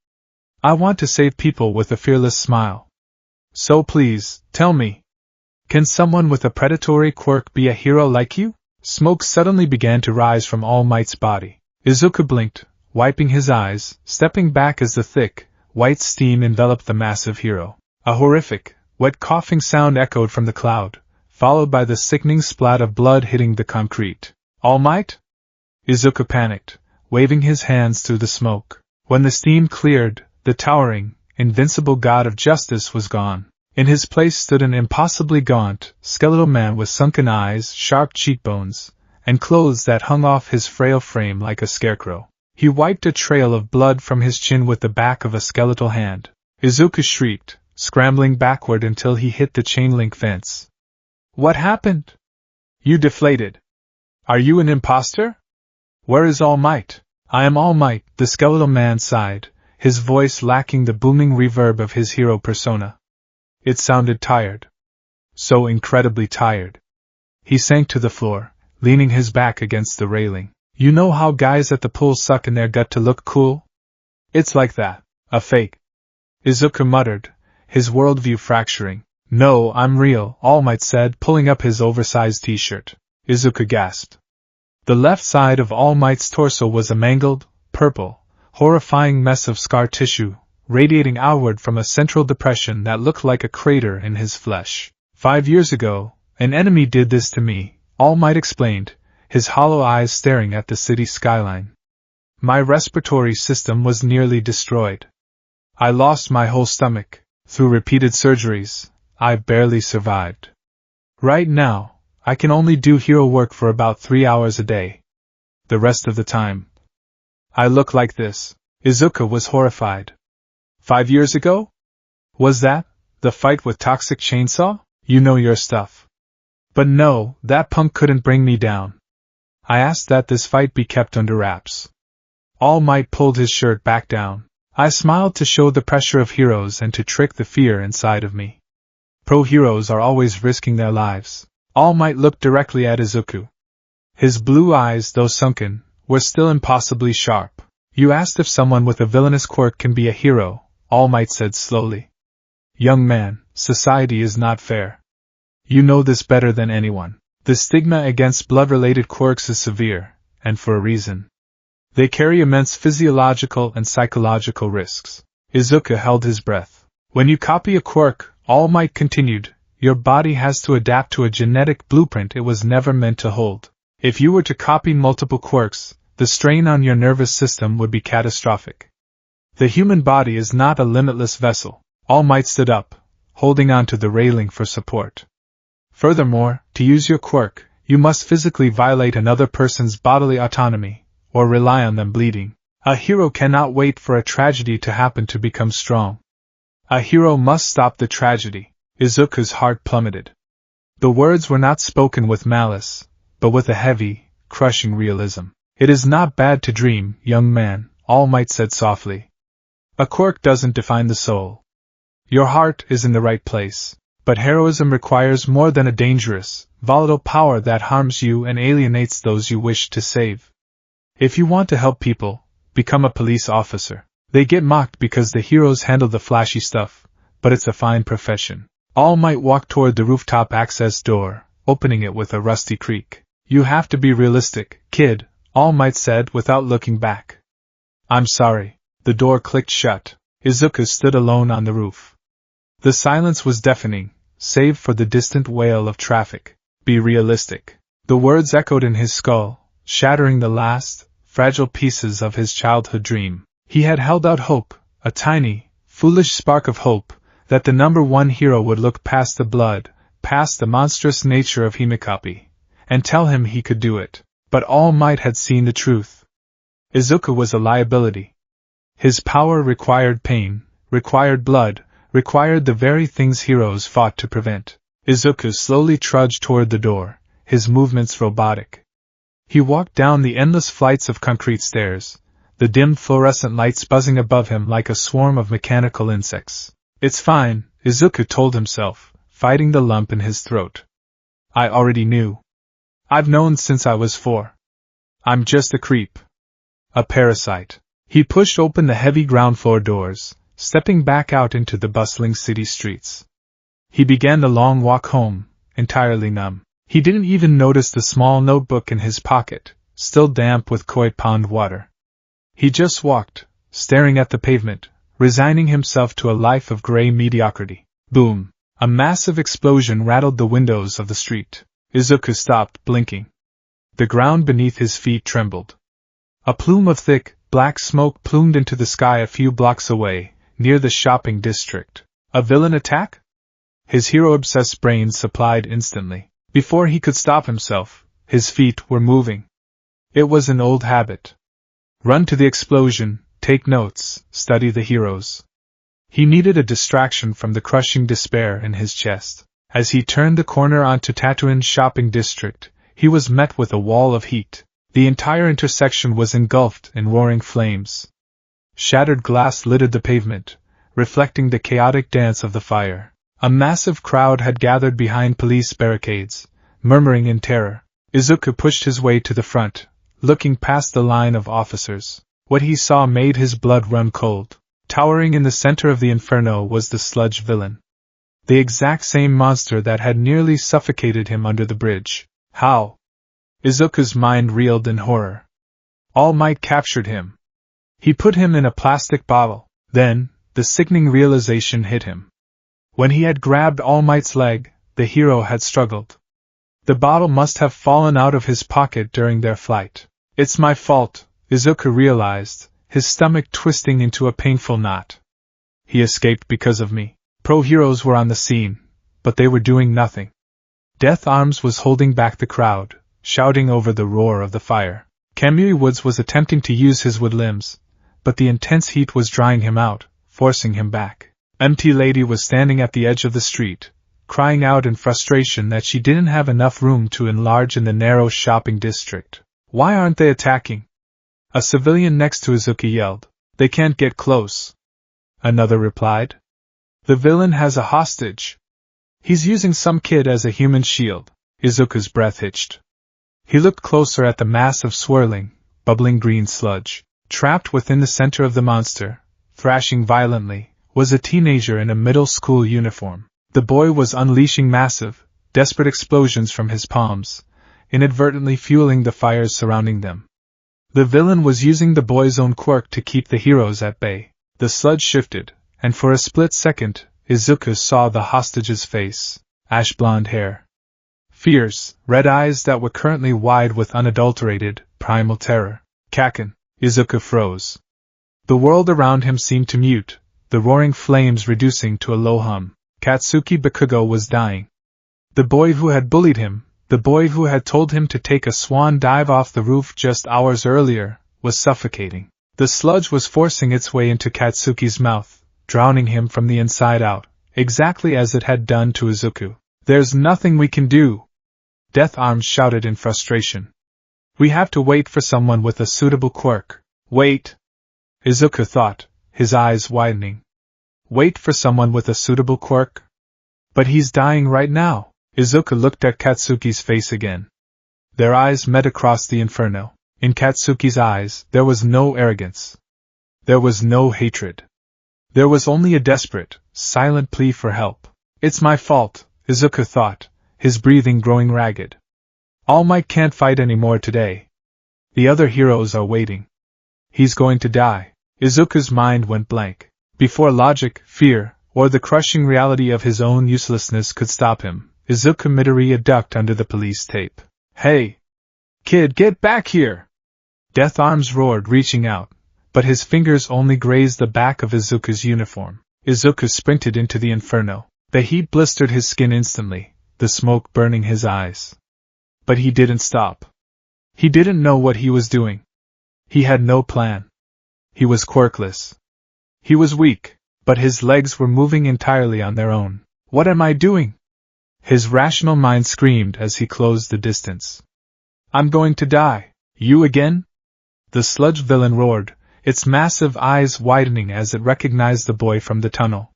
I want to save people with a fearless smile. So please, tell me. Can someone with a predatory quirk be a hero like you? Smoke suddenly began to rise from All Might's body. Izuku blinked, wiping his eyes, stepping back as the thick, white steam enveloped the massive hero. A horrific, wet coughing sound echoed from the cloud, followed by the sickening splat of blood hitting the concrete. All Might? Izuku panicked, waving his hands through the smoke. When the steam cleared, the towering, invincible god of justice was gone. In his place stood an impossibly gaunt, skeletal man with sunken eyes, sharp cheekbones, and clothes that hung off his frail frame like a scarecrow. He wiped a trail of blood from his chin with the back of a skeletal hand. Izuku shrieked, scrambling backward until he hit the chain-link fence. What happened? You deflated. Are you an imposter? Where is All Might? I am All Might, the skeletal man sighed, his voice lacking the booming reverb of his hero persona. It sounded tired. So incredibly tired. He sank to the floor, leaning his back against the railing. You know how guys at the pool suck in their gut to look cool? It's like that. A fake. Izuku muttered, his worldview fracturing. No, I'm real, All Might said, pulling up his oversized t-shirt. Izuku gasped. The left side of All Might's torso was a mangled, purple, horrifying mess of scar tissue, radiating outward from a central depression that looked like a crater in his flesh. 5 years ago, an enemy did this to me, All Might explained, his hollow eyes staring at the city skyline. My respiratory system was nearly destroyed. I lost my whole stomach. Through repeated surgeries, I've barely survived. Right now, I can only do hero work for about 3 hours a day. The rest of the time, I look like this. Izuku was horrified. 5 years ago? Was that the fight with Toxic Chainsaw? You know your stuff. But no, that punk couldn't bring me down. I asked that this fight be kept under wraps. All Might pulled his shirt back down. I smiled to show the pressure of heroes and to trick the fear inside of me. Pro-heroes are always risking their lives. All Might looked directly at Izuku. His blue eyes, though sunken, were still impossibly sharp. You asked if someone with a villainous quirk can be a hero, All Might said slowly. Young man, society is not fair. You know this better than anyone. The stigma against blood-related quirks is severe, and for a reason. They carry immense physiological and psychological risks. Izuku held his breath. When you copy a quirk, All Might continued, your body has to adapt to a genetic blueprint it was never meant to hold. If you were to copy multiple quirks, the strain on your nervous system would be catastrophic. The human body is not a limitless vessel. All Might stood up, holding on to the railing for support. Furthermore, to use your quirk, you must physically violate another person's bodily autonomy, or rely on them bleeding. A hero cannot wait for a tragedy to happen to become strong. A hero must stop the tragedy. Izuku's heart plummeted. The words were not spoken with malice, but with a heavy, crushing realism. It is not bad to dream, young man, All Might said softly. A quirk doesn't define the soul. Your heart is in the right place. But heroism requires more than a dangerous, volatile power that harms you and alienates those you wish to save. If you want to help people, become a police officer. They get mocked because the heroes handle the flashy stuff, but it's a fine profession. All Might walk toward the rooftop access door, opening it with a rusty creak. You have to be realistic, kid, All Might said without looking back. I'm sorry. The door clicked shut. Izuku stood alone on the roof. The silence was deafening, save for the distant wail of traffic. Be realistic. The words echoed in his skull, shattering the last, fragile pieces of his childhood dream. He had held out hope, a tiny, foolish spark of hope, that the number one hero would look past the blood, past the monstrous nature of Himekapi, and tell him he could do it. But All Might had seen the truth. Izuku was a liability. His power required pain, required blood, required the very things heroes fought to prevent. Izuku slowly trudged toward the door, his movements robotic. He walked down the endless flights of concrete stairs, the dim fluorescent lights buzzing above him like a swarm of mechanical insects. It's fine, Izuku told himself, fighting the lump in his throat. I already knew. I've known since I was 4. I'm just a creep. A parasite. He pushed open the heavy ground floor doors, stepping back out into the bustling city streets. He began the long walk home, entirely numb. He didn't even notice the small notebook in his pocket, still damp with koi pond water. He just walked, staring at the pavement, resigning himself to a life of gray mediocrity. Boom! A massive explosion rattled the windows of the street. Izuku stopped, blinking. The ground beneath his feet trembled. A plume of thick, black smoke plumed into the sky a few blocks away, near the shopping district. A villain attack? His hero-obsessed brain supplied instantly. Before he could stop himself, his feet were moving. It was an old habit. Run to the explosion, take notes, study the heroes. He needed a distraction from the crushing despair in his chest. As he turned the corner onto Tatooine's shopping district, he was met with a wall of heat. The entire intersection was engulfed in roaring flames. Shattered glass littered the pavement, reflecting the chaotic dance of the fire. A massive crowd had gathered behind police barricades, murmuring in terror. Izuku pushed his way to the front, looking past the line of officers. What he saw made his blood run cold. Towering in the center of the inferno was the sludge villain. The exact same monster that had nearly suffocated him under the bridge. How? Izuku's mind reeled in horror. All Might captured him. He put him in a plastic bottle. Then, the sickening realization hit him. When he had grabbed All Might's leg, the hero had struggled. The bottle must have fallen out of his pocket during their flight. It's my fault, Izuku realized, his stomach twisting into a painful knot. He escaped because of me. Pro-heroes were on the scene, but they were doing nothing. Death Arms was holding back the crowd, shouting over the roar of the fire. Kamui Woods was attempting to use his wood limbs, but the intense heat was drying him out, forcing him back. Empty Lady was standing at the edge of the street, crying out in frustration that she didn't have enough room to enlarge in the narrow shopping district. Why aren't they attacking? A civilian next to Izuku yelled. They can't get close. Another replied. The villain has a hostage. He's using some kid as a human shield. Izuku's breath hitched. He looked closer at the mass of swirling, bubbling green sludge. Trapped within the center of the monster, thrashing violently, was a teenager in a middle school uniform. The boy was unleashing massive, desperate explosions from his palms, inadvertently fueling the fires surrounding them. The villain was using the boy's own quirk to keep the heroes at bay. The sludge shifted, and for a split second, Izuku saw the hostage's face. Ash blonde hair. Fierce, red eyes that were currently wide with unadulterated, primal terror. Kaken. Izuku froze. The world around him seemed to mute, the roaring flames reducing to a low hum. Katsuki Bakugo was dying. The boy who had bullied him, the boy who had told him to take a swan dive off the roof just hours earlier, was suffocating. The sludge was forcing its way into Katsuki's mouth, drowning him from the inside out, exactly as it had done to Izuku. There's nothing we can do! Death Arms shouted in frustration. We have to wait for someone with a suitable quirk. Wait! Izuku thought, his eyes widening. Wait for someone with a suitable quirk? But he's dying right now. Izuku looked at Katsuki's face again. Their eyes met across the inferno. In Katsuki's eyes, there was no arrogance. There was no hatred. There was only a desperate, silent plea for help. It's my fault, Izuku thought, his breathing growing ragged. All Might can't fight anymore today. The other heroes are waiting. He's going to die. Izuku's mind went blank. Before logic, fear, or the crushing reality of his own uselessness could stop him, Izuku Midoriya ducked under the police tape. Hey! Kid, get back here! Death Arms roared, reaching out, but his fingers only grazed the back of Izuku's uniform. Izuku sprinted into the inferno. The heat blistered his skin instantly, the smoke burning his eyes. But he didn't stop. He didn't know what he was doing. He had no plan. He was quirkless. He was weak, but his legs were moving entirely on their own. What am I doing? His rational mind screamed as he closed the distance. I'm going to die. You again? The sludge villain roared, its massive eyes widening as it recognized the boy from the tunnel.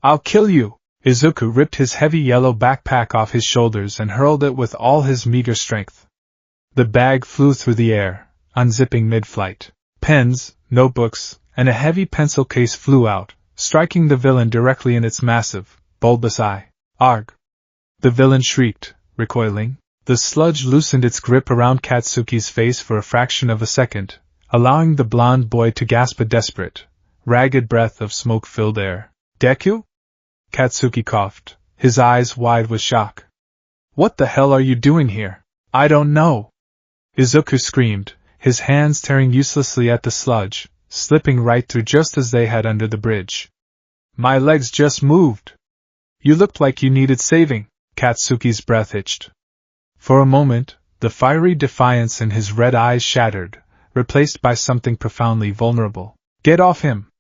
I'll kill you! Izuku ripped his heavy yellow backpack off his shoulders and hurled it with all his meager strength. The bag flew through the air, unzipping mid-flight. Pens, notebooks, and a heavy pencil case flew out, striking the villain directly in its massive, bulbous eye. Arg! The villain shrieked, recoiling. The sludge loosened its grip around Katsuki's face for a fraction of a second, allowing the blonde boy to gasp a desperate, ragged breath of smoke-filled air. Deku? Katsuki coughed, his eyes wide with shock. What the hell are you doing here? I don't know. Izuku screamed, his hands tearing uselessly at the sludge, slipping right through just as they had under the bridge. My legs just moved. You looked like you needed saving. Katsuki's breath hitched. For a moment, the fiery defiance in his red eyes shattered, replaced by something profoundly vulnerable. Get off him!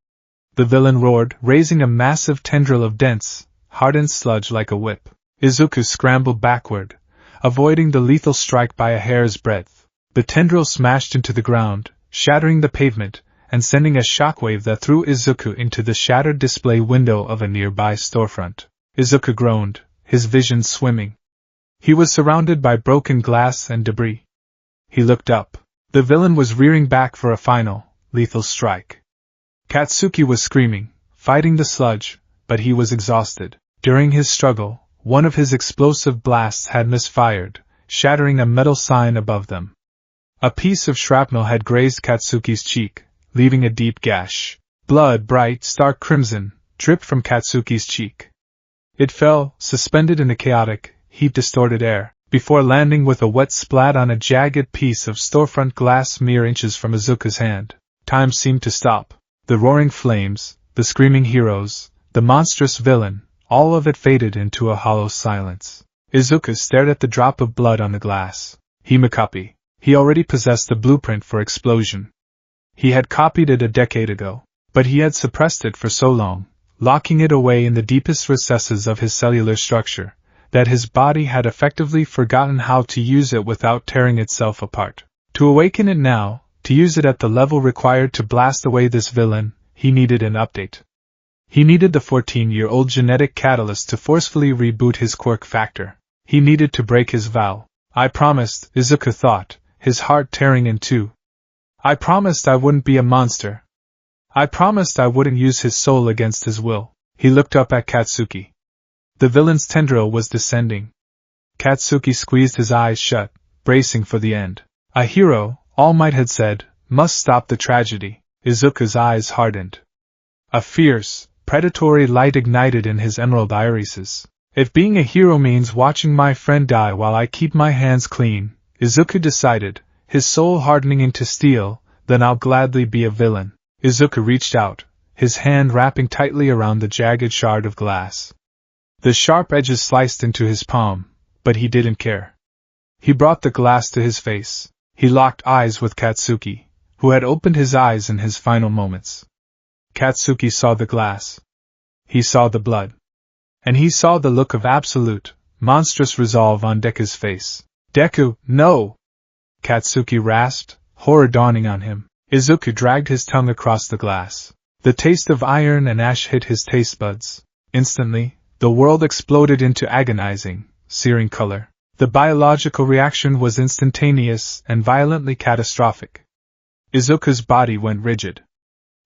the villain roared, raising a massive tendril of dense, hardened sludge like a whip. Izuku scrambled backward, avoiding the lethal strike by a hair's breadth. The tendril smashed into the ground, shattering the pavement, and sending a shockwave that threw Izuku into the shattered display window of a nearby storefront. Izuku groaned, his vision swimming. He was surrounded by broken glass and debris. He looked up. The villain was rearing back for a final, lethal strike. Katsuki was screaming, fighting the sludge, but he was exhausted. During his struggle, one of his explosive blasts had misfired, shattering a metal sign above them. A piece of shrapnel had grazed Katsuki's cheek, leaving a deep gash. Blood, bright, stark crimson, dripped from Katsuki's cheek. It fell, suspended in the chaotic, heat-distorted air, before landing with a wet splat on a jagged piece of storefront glass mere inches from Izuku's hand. Time seemed to stop. The roaring flames, the screaming heroes, the monstrous villain, all of it faded into a hollow silence. Izuku stared at the drop of blood on the glass. Hemocopy. He already possessed the blueprint for explosion. He had copied it a decade ago, but he had suppressed it for so long, locking it away in the deepest recesses of his cellular structure, that his body had effectively forgotten how to use it without tearing itself apart. To awaken it now, to use it at the level required to blast away this villain, he needed an update. He needed the 14-year-old genetic catalyst to forcefully reboot his quirk factor. He needed to break his vow. I promised, Izuku thought, his heart tearing in two. I promised I wouldn't be a monster. I promised I wouldn't use his soul against his will. He looked up at Katsuki. The villain's tendril was descending. Katsuki squeezed his eyes shut, bracing for the end. A hero, All Might had said, must stop the tragedy. Izuku's eyes hardened. A fierce, predatory light ignited in his emerald irises. If being a hero means watching my friend die while I keep my hands clean, Izuku decided, his soul hardening into steel, then I'll gladly be a villain. Izuku reached out, his hand wrapping tightly around the jagged shard of glass. The sharp edges sliced into his palm, but he didn't care. He brought the glass to his face. He locked eyes with Katsuki, who had opened his eyes in his final moments. Katsuki saw the glass. He saw the blood. And he saw the look of absolute, monstrous resolve on Deku's face. Deku, no! Katsuki rasped, horror dawning on him. Izuku dragged his tongue across the glass. The taste of iron and ash hit his taste buds. Instantly, the world exploded into agonizing, searing color. The biological reaction was instantaneous and violently catastrophic. Izuku's body went rigid.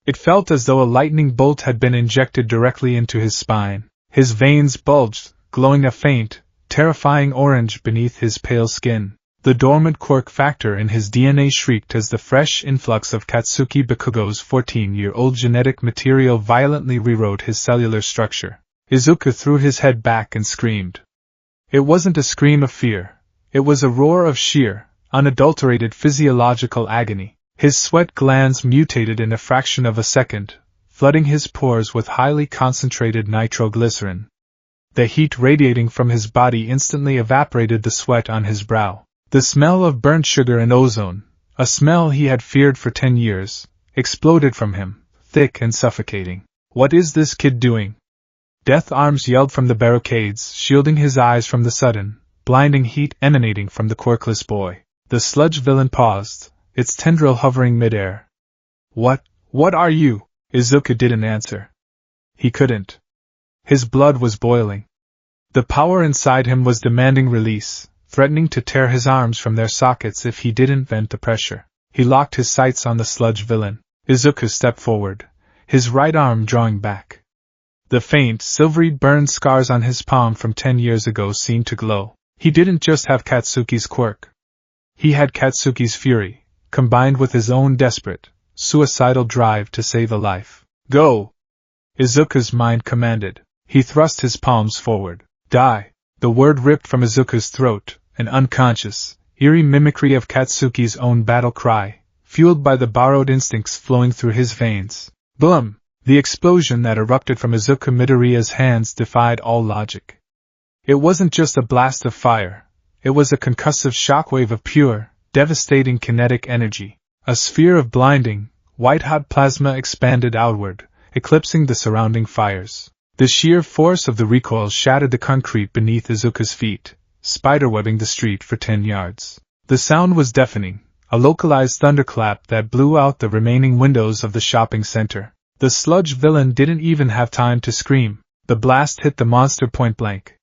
It felt as though a lightning bolt had been injected directly into his spine. His veins bulged, glowing a faint, terrifying orange beneath his pale skin. The dormant quirk factor in his DNA shrieked as the fresh influx of Katsuki Bakugo's 14-year-old genetic material violently rewrote his cellular structure. Izuku threw his head back and screamed. It wasn't a scream of fear. It was a roar of sheer, unadulterated physiological agony. His sweat glands mutated in a fraction of a second, flooding his pores with highly concentrated nitroglycerin. The heat radiating from his body instantly evaporated the sweat on his brow. The smell of burnt sugar and ozone, a smell he had feared for 10 years, exploded from him, thick and suffocating. What is this kid doing? Death arms yelled from the barricades, shielding his eyes from the sudden, blinding heat emanating from the quirkless boy. The sludge villain paused, its tendril hovering midair. What are you? Izuku didn't answer. He couldn't. His blood was boiling. The power inside him was demanding release, threatening to tear his arms from their sockets if he didn't vent the pressure. He locked his sights on the sludge villain. Izuku stepped forward, his right arm drawing back. The faint, silvery burn scars on his palm from 10 years ago seemed to glow. He didn't just have Katsuki's quirk. He had Katsuki's fury, combined with his own desperate, suicidal drive to save a life. Go! Izuku's mind commanded. He thrust his palms forward. Die! The word ripped from Izuku's throat, an unconscious, eerie mimicry of Katsuki's own battle cry, fueled by the borrowed instincts flowing through his veins. Boom! The explosion that erupted from Izuku Midoriya's hands defied all logic. It wasn't just a blast of fire. It was a concussive shockwave of pure, devastating kinetic energy. A sphere of blinding, white-hot plasma expanded outward, eclipsing the surrounding fires. The sheer force of the recoil shattered the concrete beneath Izuku's feet, spiderwebbing the street for 10 yards. The sound was deafening, a localized thunderclap that blew out the remaining windows of the shopping center. The sludge villain didn't even have time to scream. The blast hit the monster point blank.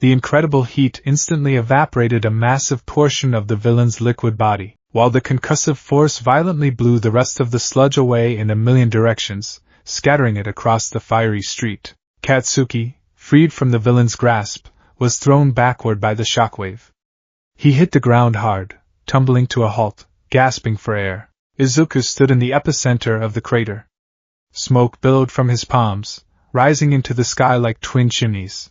The incredible heat instantly evaporated a massive portion of the villain's liquid body, while the concussive force violently blew the rest of the sludge away in a million directions, scattering it across the fiery street. Katsuki, freed from the villain's grasp, was thrown backward by the shockwave. He hit the ground hard, tumbling to a halt, gasping for air. Izuku stood in the epicenter of the crater. Smoke billowed from his palms, rising into the sky like twin chimneys.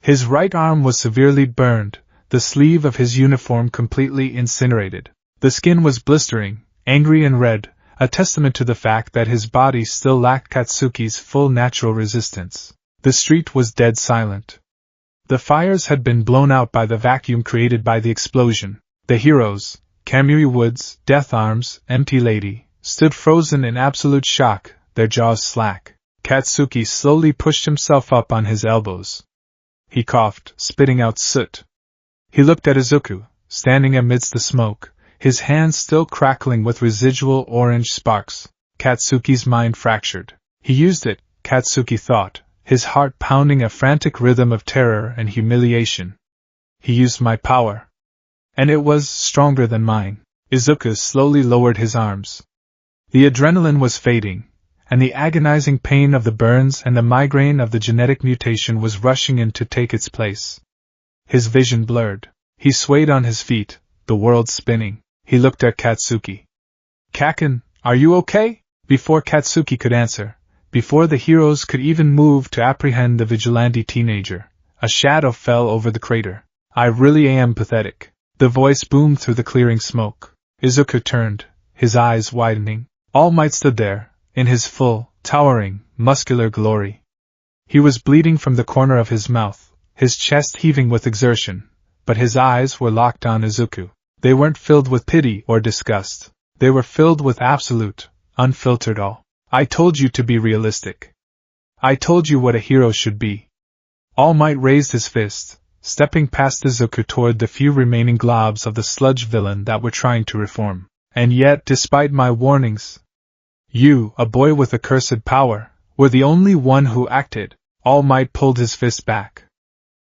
His right arm was severely burned, the sleeve of his uniform completely incinerated. The skin was blistering, angry and red, a testament to the fact that his body still lacked Katsuki's full natural resistance. The street was dead silent. The fires had been blown out by the vacuum created by the explosion. The heroes, Kamui Woods, Death Arms, Empty Lady, stood frozen in absolute shock, their jaws slack. Katsuki slowly pushed himself up on his elbows. He coughed, spitting out soot. He looked at Izuku, standing amidst the smoke, his hands still crackling with residual orange sparks. Katsuki's mind fractured. He used it, Katsuki thought, his heart pounding a frantic rhythm of terror and humiliation. He used my power. And it was stronger than mine. Izuku slowly lowered his arms. The adrenaline was fading, and the agonizing pain of the burns and the migraine of the genetic mutation was rushing in to take its place. His vision blurred. He swayed on his feet, the world spinning. He looked at Katsuki. "Kaken, are you okay?" Before Katsuki could answer, before the heroes could even move to apprehend the vigilante teenager, a shadow fell over the crater. "I really am pathetic." The voice boomed through the clearing smoke. Izuku turned, his eyes widening. All Might stood there, in his full, towering, muscular glory. He was bleeding from the corner of his mouth, his chest heaving with exertion, but his eyes were locked on Izuku. They weren't filled with pity or disgust. They were filled with absolute, unfiltered awe. "I told you to be realistic. I told you what a hero should be." All Might raised his fist, stepping past Izuku toward the few remaining globs of the sludge villain that were trying to reform. "And yet, despite my warnings, you, a boy with accursed power, were the only one who acted." All Might pulled his fist back.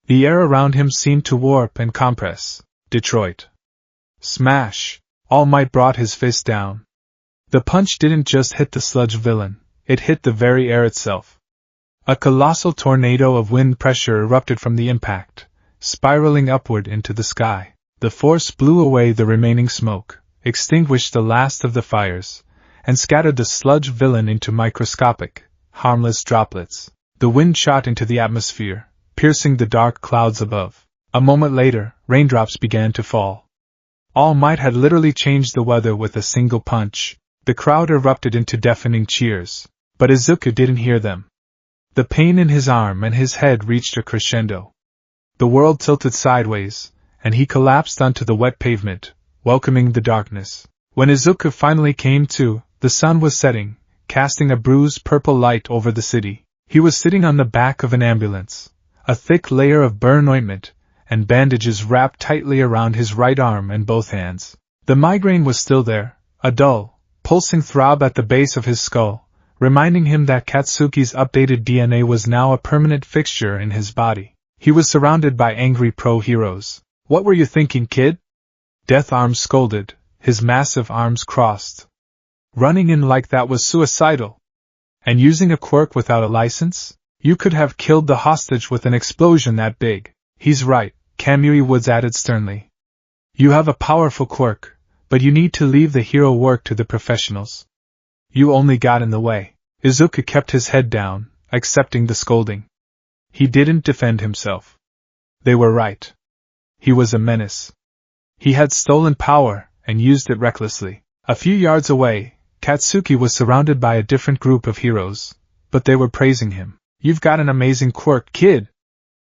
The air around him seemed to warp and compress. Detroit. Smash! All Might brought his fist down. The punch didn't just hit the sludge villain, it hit the very air itself. A colossal tornado of wind pressure erupted from the impact, spiraling upward into the sky. The force blew away the remaining smoke, extinguished the last of the fires, and scattered the sludge villain into microscopic, harmless droplets. The wind shot into the atmosphere, piercing the dark clouds above. A moment later, raindrops began to fall. All Might had literally changed the weather with a single punch. The crowd erupted into deafening cheers, but Izuku didn't hear them. The pain in his arm and his head reached a crescendo. The world tilted sideways, and he collapsed onto the wet pavement, welcoming the darkness. When Izuku finally came to, the sun was setting, casting a bruised purple light over the city. He was sitting on the back of an ambulance, a thick layer of burn ointment and bandages wrapped tightly around his right arm and both hands. The migraine was still there, a dull, pulsing throb at the base of his skull, reminding him that Katsuki's updated DNA was now a permanent fixture in his body. He was surrounded by angry pro-heroes. "What were you thinking, kid?" Death Arms scolded, his massive arms crossed. "Running in like that was suicidal. And using a quirk without a license? You could have killed the hostage with an explosion that big." "He's right," Kamui Woods added sternly. "You have a powerful quirk, but you need to leave the hero work to the professionals. You only got in the way." Izuku kept his head down, accepting the scolding. He didn't defend himself. They were right. He was a menace. He had stolen power and used it recklessly. A few yards away, Katsuki was surrounded by a different group of heroes, but they were praising him. "You've got an amazing quirk, kid,"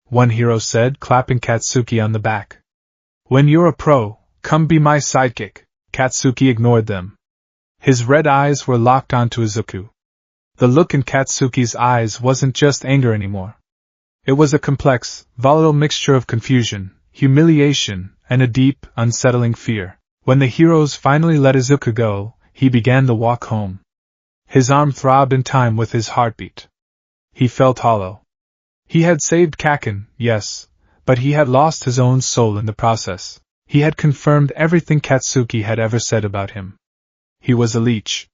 one hero said, clapping Katsuki on the back. "When you're a pro, come be my sidekick." Katsuki ignored them. His red eyes were locked onto Izuku. The look in Katsuki's eyes wasn't just anger anymore. It was a complex, volatile mixture of confusion, humiliation, and a deep, unsettling fear. When the heroes finally let Izuku go, he began the walk home. His arm throbbed in time with his heartbeat. He felt hollow. He had saved Kaken, yes, but he had lost his own soul in the process. He had confirmed everything Katsuki had ever said about him. He was a leech.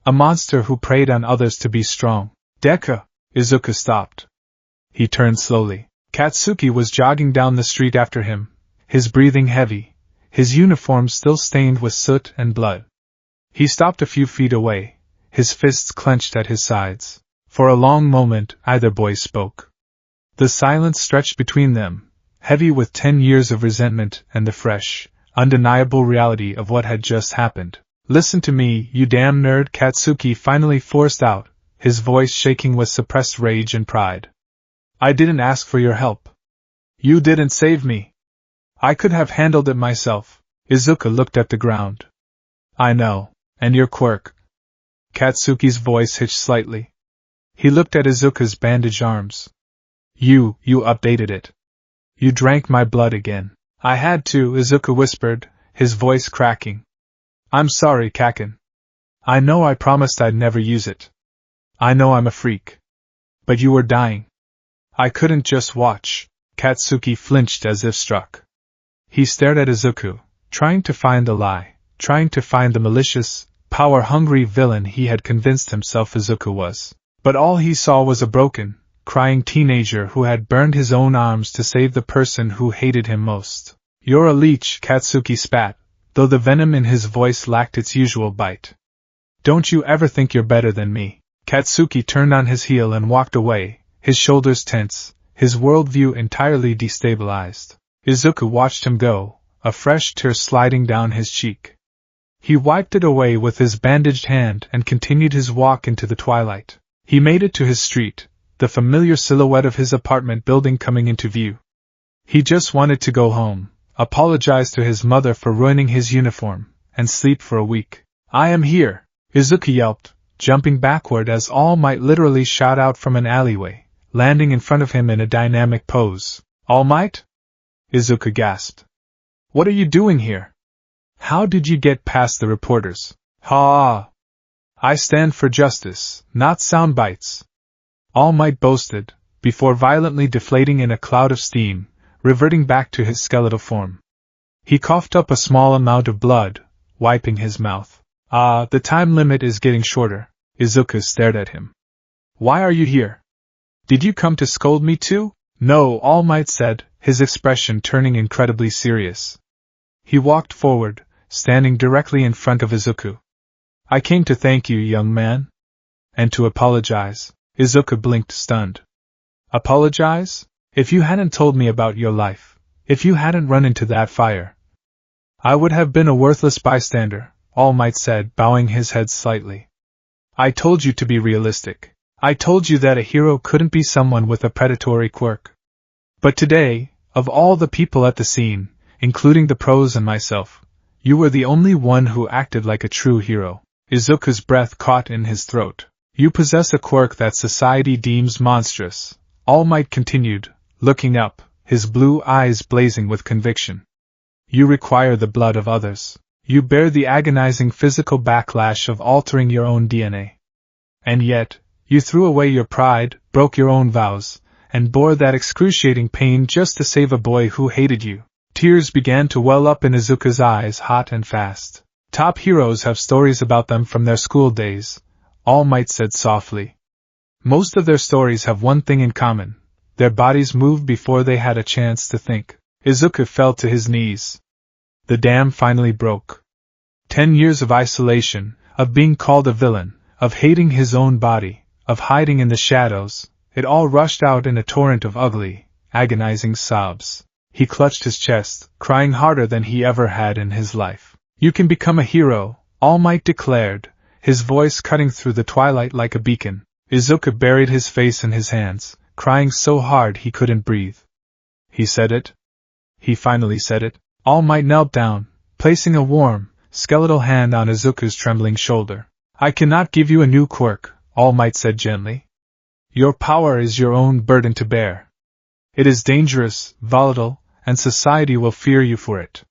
A monster who preyed on others to be strong. Deku! Izuku stopped. He turned slowly. Katsuki was jogging down the street after him, his breathing heavy, his uniform still stained with soot and blood. He stopped a few feet away, his fists clenched at his sides. For a long moment, either boy spoke. The silence stretched between them, heavy with 10 years of resentment and the fresh, undeniable reality of what had just happened. "Listen to me, you damn nerd," Katsuki finally forced out, his voice shaking with suppressed rage and pride. "I didn't ask for your help. You didn't save me. I could have handled it myself." Izuku looked at the ground. "I know, and your quirk." Katsuki's voice hitched slightly. He looked at Izuku's bandaged arms. You updated it. You drank my blood again." "I had to," Izuku whispered, his voice cracking. "I'm sorry, Kaken. I know I promised I'd never use it. I know I'm a freak. But you were dying. I couldn't just watch." Katsuki flinched as if struck. He stared at Izuku, trying to find the lie, trying to find the malicious, power-hungry villain he had convinced himself Izuku was. But all he saw was a broken, crying teenager who had burned his own arms to save the person who hated him most. "You're a leech," Katsuki spat, though the venom in his voice lacked its usual bite. "Don't you ever think you're better than me." Katsuki turned on his heel and walked away, his shoulders tense, his worldview entirely destabilized. Izuku watched him go, a fresh tear sliding down his cheek. He wiped it away with his bandaged hand and continued his walk into the twilight. He made it to his street, the familiar silhouette of his apartment building coming into view. He just wanted to go home, apologize to his mother for ruining his uniform, and sleep for a week. "I am here!" Izuku yelped, jumping backward as All Might literally shot out from an alleyway, landing in front of him in a dynamic pose. "All Might?" Izuku gasped. "What are you doing here? How did you get past the reporters?" "Ha! I stand for justice, not sound bites," All Might boasted, before violently deflating in a cloud of steam, reverting back to his skeletal form. He coughed up a small amount of blood, wiping his mouth. The time limit is getting shorter." Izuku stared at him. "Why are you here? Did you come to scold me too?" "No," All Might said, his expression turning incredibly serious. He walked forward, standing directly in front of Izuku. "I came to thank you, young man. And to apologize." Izuku blinked, stunned. "Apologize? If you hadn't told me about your life, if you hadn't run into that fire, I would have been a worthless bystander," All Might said, bowing his head slightly. "I told you to be realistic. I told you that a hero couldn't be someone with a predatory quirk. But today, of all the people at the scene, including the pros and myself, you were the only one who acted like a true hero." Izuku's breath caught in his throat. "You possess a quirk that society deems monstrous," All Might continued, looking up, his blue eyes blazing with conviction. "You require the blood of others. You bear the agonizing physical backlash of altering your own DNA. And yet, you threw away your pride, broke your own vows, and bore that excruciating pain just to save a boy who hated you." Tears began to well up in Izuku's eyes, hot and fast. "Top heroes have stories about them from their school days," All Might said softly. "Most of their stories have one thing in common: their bodies moved before they had a chance to think." Izuku fell to his knees. The dam finally broke. 10 years of isolation, of being called a villain, of hating his own body, of hiding in the shadows, it all rushed out in a torrent of ugly, agonizing sobs. He clutched his chest, crying harder than he ever had in his life. "You can become a hero," All Might declared, his voice cutting through the twilight like a beacon. Izuku buried his face in his hands, crying so hard he couldn't breathe. "He said it? He finally said it?" All Might knelt down, placing a warm, skeletal hand on Izuku's trembling shoulder. "I cannot give you a new quirk," All Might said gently. Your power is your own burden to bear. It is dangerous, volatile, and society will fear you for it.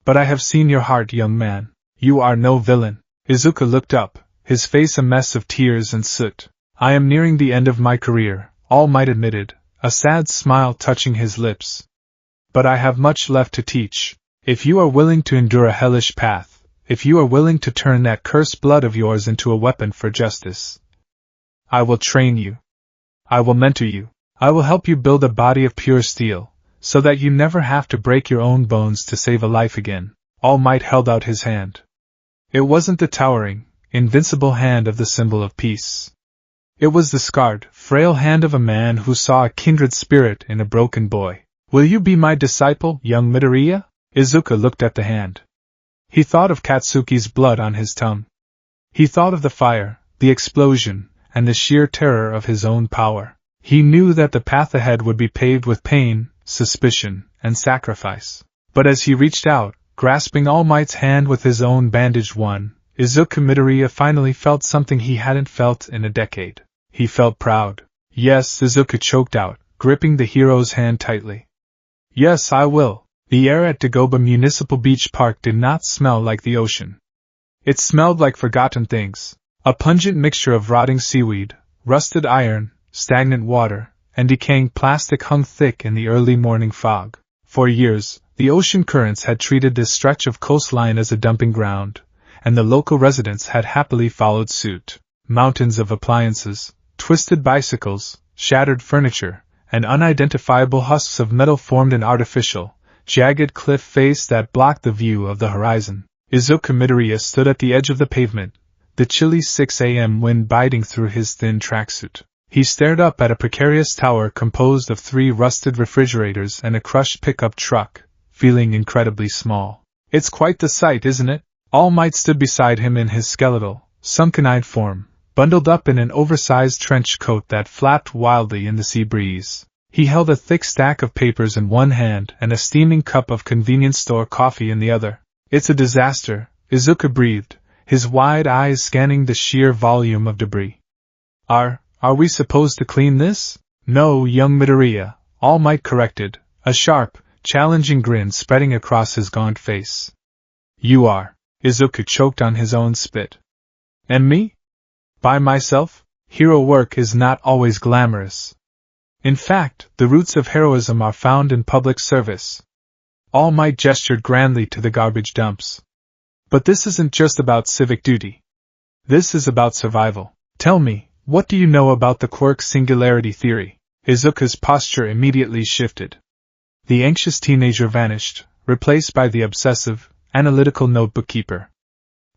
But I have seen your heart, young man. You are no villain. Izuku looked up, his face a mess of tears and soot. I am nearing the end of my career, All Might admitted, a sad smile touching his lips. But I have much left to teach. If you are willing to endure a hellish path, if you are willing to turn that cursed blood of yours into a weapon for justice, I will train you. I will mentor you. I will help you build a body of pure steel, so that you never have to break your own bones to save a life again. All Might held out his hand. It wasn't the towering, invincible hand of the symbol of peace. It was the scarred, frail hand of a man who saw a kindred spirit in a broken boy. Will you be my disciple, young Midoriya? Izuku looked at the hand. He thought of Katsuki's blood on his tongue. He thought of the fire, the explosion, and the sheer terror of his own power. He knew that the path ahead would be paved with pain, suspicion, and sacrifice. But as he reached out, grasping All Might's hand with his own bandaged one, Izuku Midoriya finally felt something he hadn't felt in a decade. He felt proud. Yes, Izuku choked out, gripping the hero's hand tightly. Yes, I will. The air at Dagoba Municipal Beach Park did not smell like the ocean. It smelled like forgotten things. A pungent mixture of rotting seaweed, rusted iron, stagnant water, and decaying plastic hung thick in the early morning fog. For years, the ocean currents had treated this stretch of coastline as a dumping ground, and the local residents had happily followed suit. Mountains of appliances, twisted bicycles, shattered furniture, and unidentifiable husks of metal formed an artificial, jagged cliff face that blocked the view of the horizon. Izuku Midoriya stood at the edge of the pavement, the chilly 6 a.m. wind biting through his thin tracksuit. He stared up at a precarious tower composed of 3 rusted refrigerators and a crushed pickup truck, feeling incredibly small. It's quite the sight, isn't it? All Might stood beside him in his skeletal, sunken-eyed form, bundled up in an oversized trench coat that flapped wildly in the sea breeze. He held a thick stack of papers in one hand and a steaming cup of convenience store coffee in the other. It's a disaster, Izuku breathed, his wide eyes scanning the sheer volume of debris. Are we supposed to clean this? No, young Midoriya, All Might corrected, a sharp, challenging grin spreading across his gaunt face. You are. Izuku choked on his own spit. And me? By myself? Hero work is not always glamorous. In fact, the roots of heroism are found in public service. All Might gestured grandly to the garbage dumps. But this isn't just about civic duty. This is about survival. Tell me, what do you know about the quirk singularity theory? Izuku's posture immediately shifted. The anxious teenager vanished, replaced by the obsessive, analytical notebook keeper.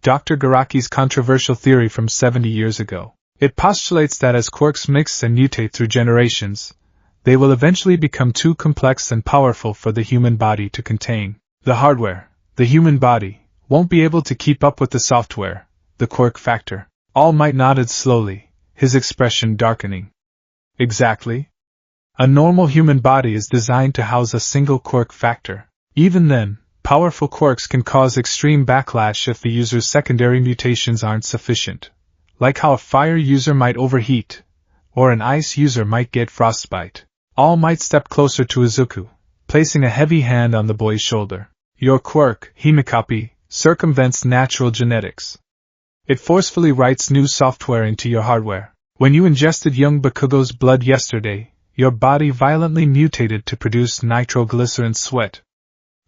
Dr. Garaki's controversial theory from 70 years ago. It postulates that as quirks mix and mutate through generations, they will eventually become too complex and powerful for the human body to contain. The hardware, the human body, won't be able to keep up with the software, the quirk factor. All Might nodded slowly, his expression darkening. Exactly. A normal human body is designed to house a single quirk factor. Even then, powerful quirks can cause extreme backlash if the user's secondary mutations aren't sufficient. Like how a fire user might overheat, or an ice user might get frostbite. All Might stepped closer to Izuku, placing a heavy hand on the boy's shoulder. Your quirk, Himikapi, circumvents natural genetics. It forcefully writes new software into your hardware. When you ingested young Bakugo's blood yesterday, your body violently mutated to produce nitroglycerin sweat.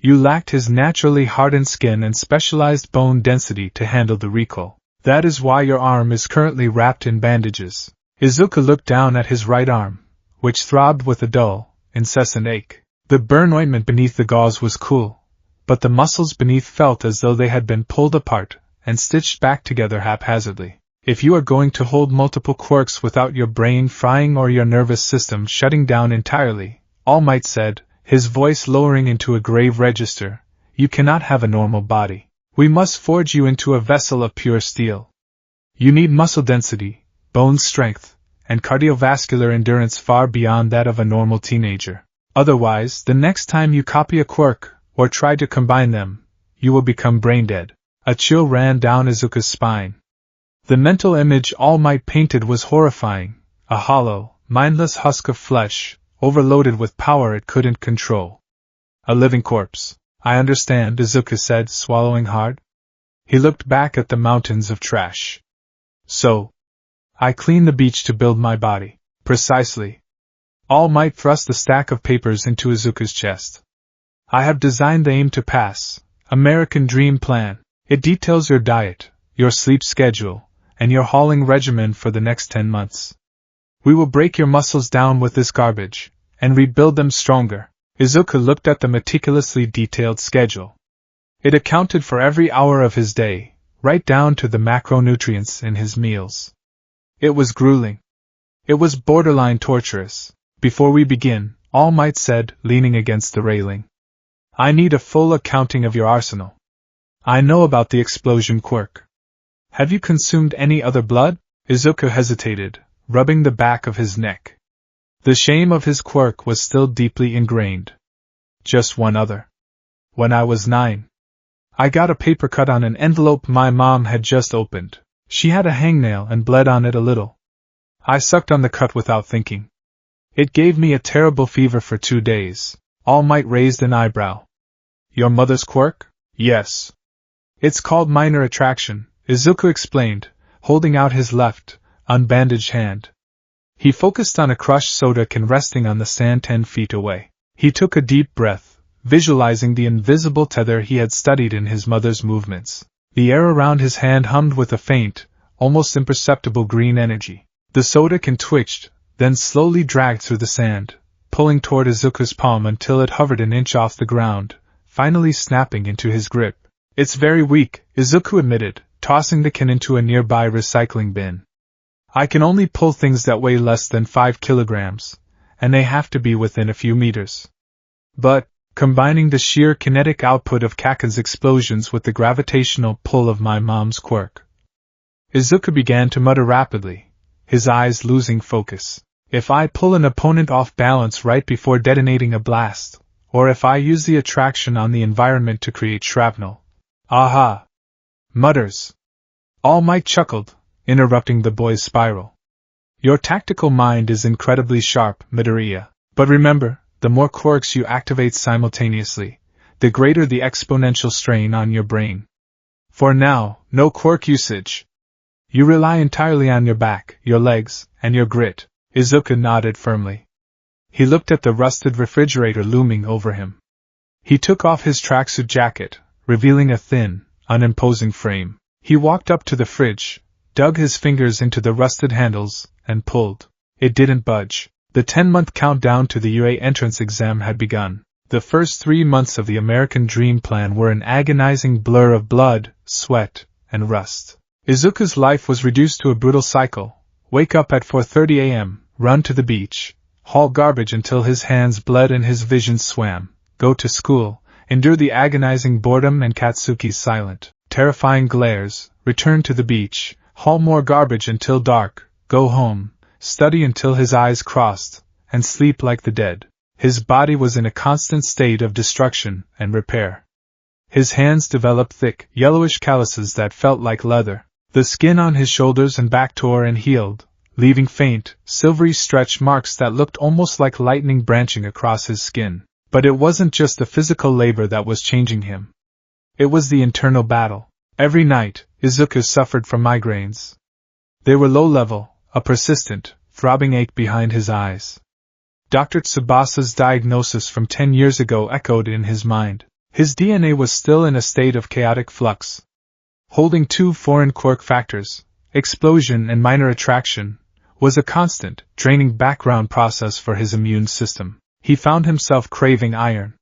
You lacked his naturally hardened skin and specialized bone density to handle the recall. That is why your arm is currently wrapped in bandages. Izuku looked down at his right arm, which throbbed with a dull, incessant ache. The burn ointment beneath the gauze was cool, but the muscles beneath felt as though they had been pulled apart and stitched back together haphazardly. If you are going to hold multiple quirks without your brain frying or your nervous system shutting down entirely, All Might said, his voice lowering into a grave register, you cannot have a normal body. We must forge you into a vessel of pure steel. You need muscle density, bone strength, and cardiovascular endurance far beyond that of a normal teenager. Otherwise, the next time you copy a quirk, or try to combine them, you will become brain dead. A chill ran down Izuku's spine. The mental image All Might painted was horrifying, a hollow, mindless husk of flesh, overloaded with power it couldn't control. A living corpse. I understand, Izuku said, swallowing hard. He looked back at the mountains of trash. So, I cleaned the beach to build my body. Precisely. All Might thrust the stack of papers into Izuku's chest. I have designed the aim to pass, American Dream Plan. It details your diet, your sleep schedule, and your hauling regimen for the next 10 months. We will break your muscles down with this garbage, and rebuild them stronger. Izuku looked at the meticulously detailed schedule. It accounted for every hour of his day, right down to the macronutrients in his meals. It was grueling. It was borderline torturous. Before we begin, All Might said, leaning against the railing, I need a full accounting of your arsenal. I know about the explosion quirk. Have you consumed any other blood? Izuku hesitated, rubbing the back of his neck. The shame of his quirk was still deeply ingrained. Just one other. When I was 9. I got a paper cut on an envelope my mom had just opened. She had a hangnail and bled on it a little. I sucked on the cut without thinking. It gave me a terrible fever for 2 days. All Might raised an eyebrow. Your mother's quirk? Yes. It's called minor attraction, Izuku explained, holding out his left, unbandaged hand. He focused on a crushed soda can resting on the sand 10 feet away. He took a deep breath, visualizing the invisible tether he had studied in his mother's movements. The air around his hand hummed with a faint, almost imperceptible green energy. The soda can twitched, then slowly dragged through the sand, pulling toward Izuku's palm until it hovered an inch off the ground, finally snapping into his grip. It's very weak, Izuku admitted, tossing the can into a nearby recycling bin. I can only pull things that weigh less than 5 kilograms, and they have to be within a few meters. But, combining the sheer kinetic output of Kaken's explosions with the gravitational pull of my mom's quirk. Izuku began to mutter rapidly, his eyes losing focus. If I pull an opponent off balance right before detonating a blast, or if I use the attraction on the environment to create shrapnel. Aha! Mutters. All Might chuckled, interrupting the boy's spiral. Your tactical mind is incredibly sharp, Midoriya. But remember, the more quirks you activate simultaneously, the greater the exponential strain on your brain. For now, no quirk usage. You rely entirely on your back, your legs, and your grit. Izuku nodded firmly. He looked at the rusted refrigerator looming over him. He took off his tracksuit jacket, revealing a thin, unimposing frame. He walked up to the fridge, dug his fingers into the rusted handles, and pulled. It didn't budge. The 10-month countdown to the UA entrance exam had begun. The first 3 months of the American Dream Plan were an agonizing blur of blood, sweat, and rust. Izuku's life was reduced to a brutal cycle. Wake up at 4:30 a.m., run to the beach, haul garbage until his hands bled and his vision swam, go to school, endure the agonizing boredom and Katsuki's silent, terrifying glares, return to the beach, haul more garbage until dark, go home, study until his eyes crossed, and sleep like the dead. His body was in a constant state of destruction and repair. His hands developed thick, yellowish calluses that felt like leather. The skin on his shoulders and back tore and healed, leaving faint, silvery stretch marks that looked almost like lightning branching across his skin. But it wasn't just the physical labor that was changing him. It was the internal battle. Every night, Izuku suffered from migraines. They were low-level, a persistent, throbbing ache behind his eyes. Dr. Tsubasa's diagnosis from 10 years ago echoed in his mind. His DNA was still in a state of chaotic flux. Holding 2 foreign quirk factors, explosion and minor attraction, was a constant, draining background process for his immune system. He found himself craving iron.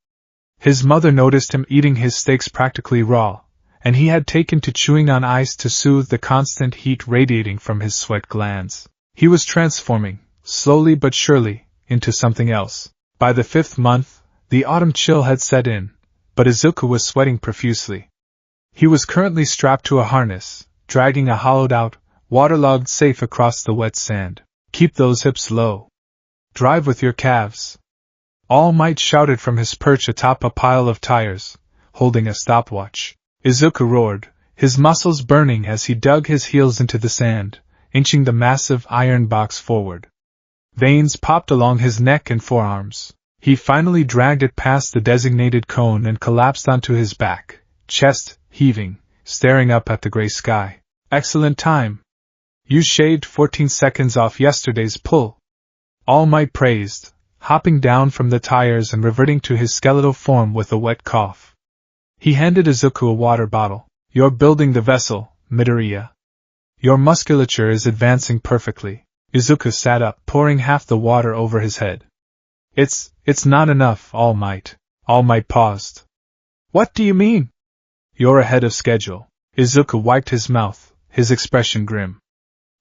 His mother noticed him eating his steaks practically raw, and he had taken to chewing on ice to soothe the constant heat radiating from his sweat glands. He was transforming, slowly but surely, into something else. By the 5th month, the autumn chill had set in, but Izuku was sweating profusely. He was currently strapped to a harness, dragging a hollowed-out, waterlogged safe across the wet sand. Keep those hips low. Drive with your calves. All Might shouted from his perch atop a pile of tires, holding a stopwatch. Izuku roared, his muscles burning as he dug his heels into the sand, inching the massive iron box forward. Veins popped along his neck and forearms. He finally dragged it past the designated cone and collapsed onto his back, chest heaving, staring up at the gray sky. Excellent time. You shaved 14 seconds off yesterday's pull. All Might praised, hopping down from the tires and reverting to his skeletal form with a wet cough. He handed Izuku a water bottle. You're building the vessel, Midoriya. Your musculature is advancing perfectly. Izuku sat up, pouring half the water over his head. It's not enough, All Might. All Might paused. What do you mean? You're ahead of schedule. Izuku wiped his mouth, his expression grim.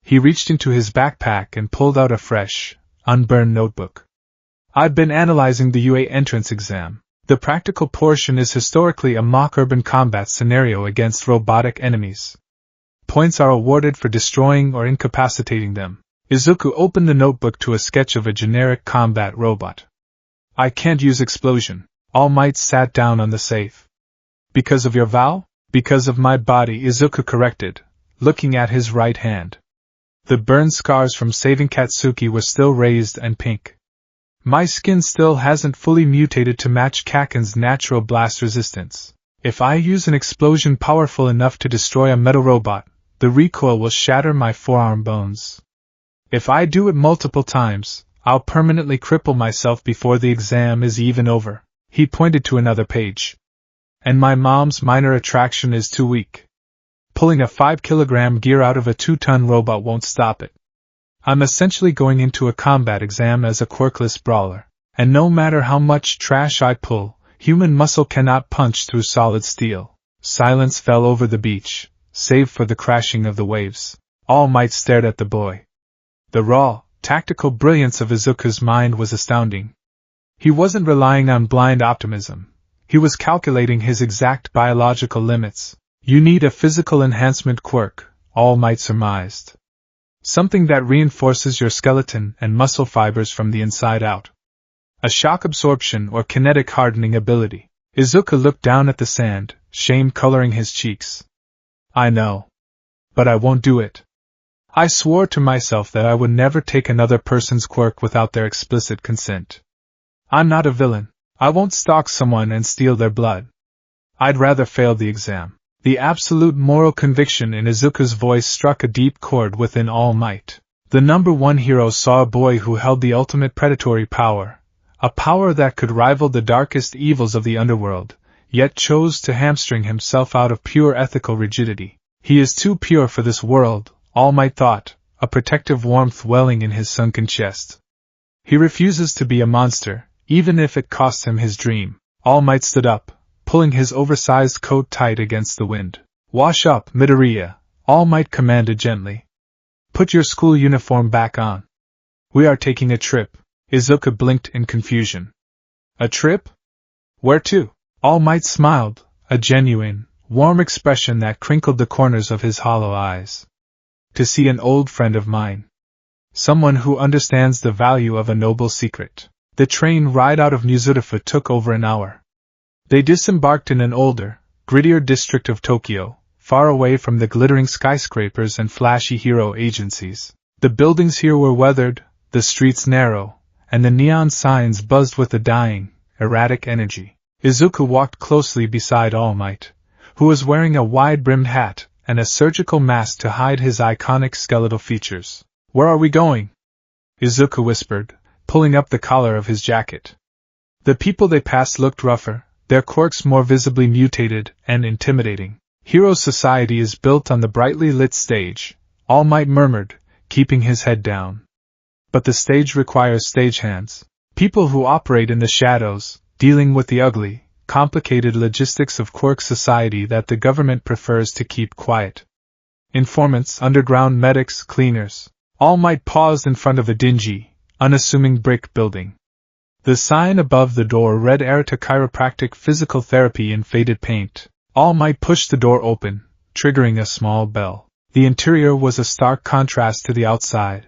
He reached into his backpack and pulled out a fresh, unburned notebook. I've been analyzing the UA entrance exam. The practical portion is historically a mock urban combat scenario against robotic enemies. Points are awarded for destroying or incapacitating them. Izuku opened the notebook to a sketch of a generic combat robot. I can't use explosion. All Might sat down on the safe. Because of your vow? Because of my body, Izuku corrected, looking at his right hand. The burn scars from saving Katsuki were still raised and pink. My skin still hasn't fully mutated to match Kaken's natural blast resistance. If I use an explosion powerful enough to destroy a metal robot, the recoil will shatter my forearm bones. If I do it multiple times, I'll permanently cripple myself before the exam is even over. He pointed to another page. And my mom's minor attraction is too weak. Pulling a 5-kilogram gear out of a 2-ton robot won't stop it. I'm essentially going into a combat exam as a quirkless brawler, and no matter how much trash I pull, human muscle cannot punch through solid steel. Silence fell over the beach, save for the crashing of the waves. All Might stared at the boy. The raw, tactical brilliance of Izuku's mind was astounding. He wasn't relying on blind optimism. He was calculating his exact biological limits. You need a physical enhancement quirk, All Might surmised. Something that reinforces your skeleton and muscle fibers from the inside out. A shock absorption or kinetic hardening ability. Izuku looked down at the sand, shame coloring his cheeks. I know. But I won't do it. I swore to myself that I would never take another person's quirk without their explicit consent. I'm not a villain. I won't stalk someone and steal their blood. I'd rather fail the exam. The absolute moral conviction in Izuku's voice struck a deep chord within All Might. The number one hero saw a boy who held the ultimate predatory power, a power that could rival the darkest evils of the underworld, yet chose to hamstring himself out of pure ethical rigidity. He is too pure for this world, All Might thought, a protective warmth welling in his sunken chest. He refuses to be a monster, even if it costs him his dream. All Might stood up, pulling his oversized coat tight against the wind. Wash up, Midoriya, All Might commanded gently. Put your school uniform back on. We are taking a trip. Izuku blinked in confusion. A trip? Where to? All Might smiled, a genuine, warm expression that crinkled the corners of his hollow eyes. To see an old friend of mine. Someone who understands the value of a noble secret. The train ride out of Nizurifu took over an hour. They disembarked in an older, grittier district of Tokyo, far away from the glittering skyscrapers and flashy hero agencies. The buildings here were weathered, the streets narrow, and the neon signs buzzed with a dying, erratic energy. Izuku walked closely beside All Might, who was wearing a wide-brimmed hat and a surgical mask to hide his iconic skeletal features. Where are we going? Izuku whispered, pulling up the collar of his jacket. The people they passed looked rougher, their quirks more visibly mutated and intimidating. Hero society is built on the brightly lit stage, All Might murmured, keeping his head down. But the stage requires stagehands, people who operate in the shadows, dealing with the ugly, complicated logistics of quirk society that the government prefers to keep quiet. Informants, underground medics, cleaners. All Might paused in front of a dingy, unassuming brick building. The sign above the door read Erita Chiropractic Physical Therapy in faded paint. All Might pushed the door open, triggering a small bell. The interior was a stark contrast to the outside.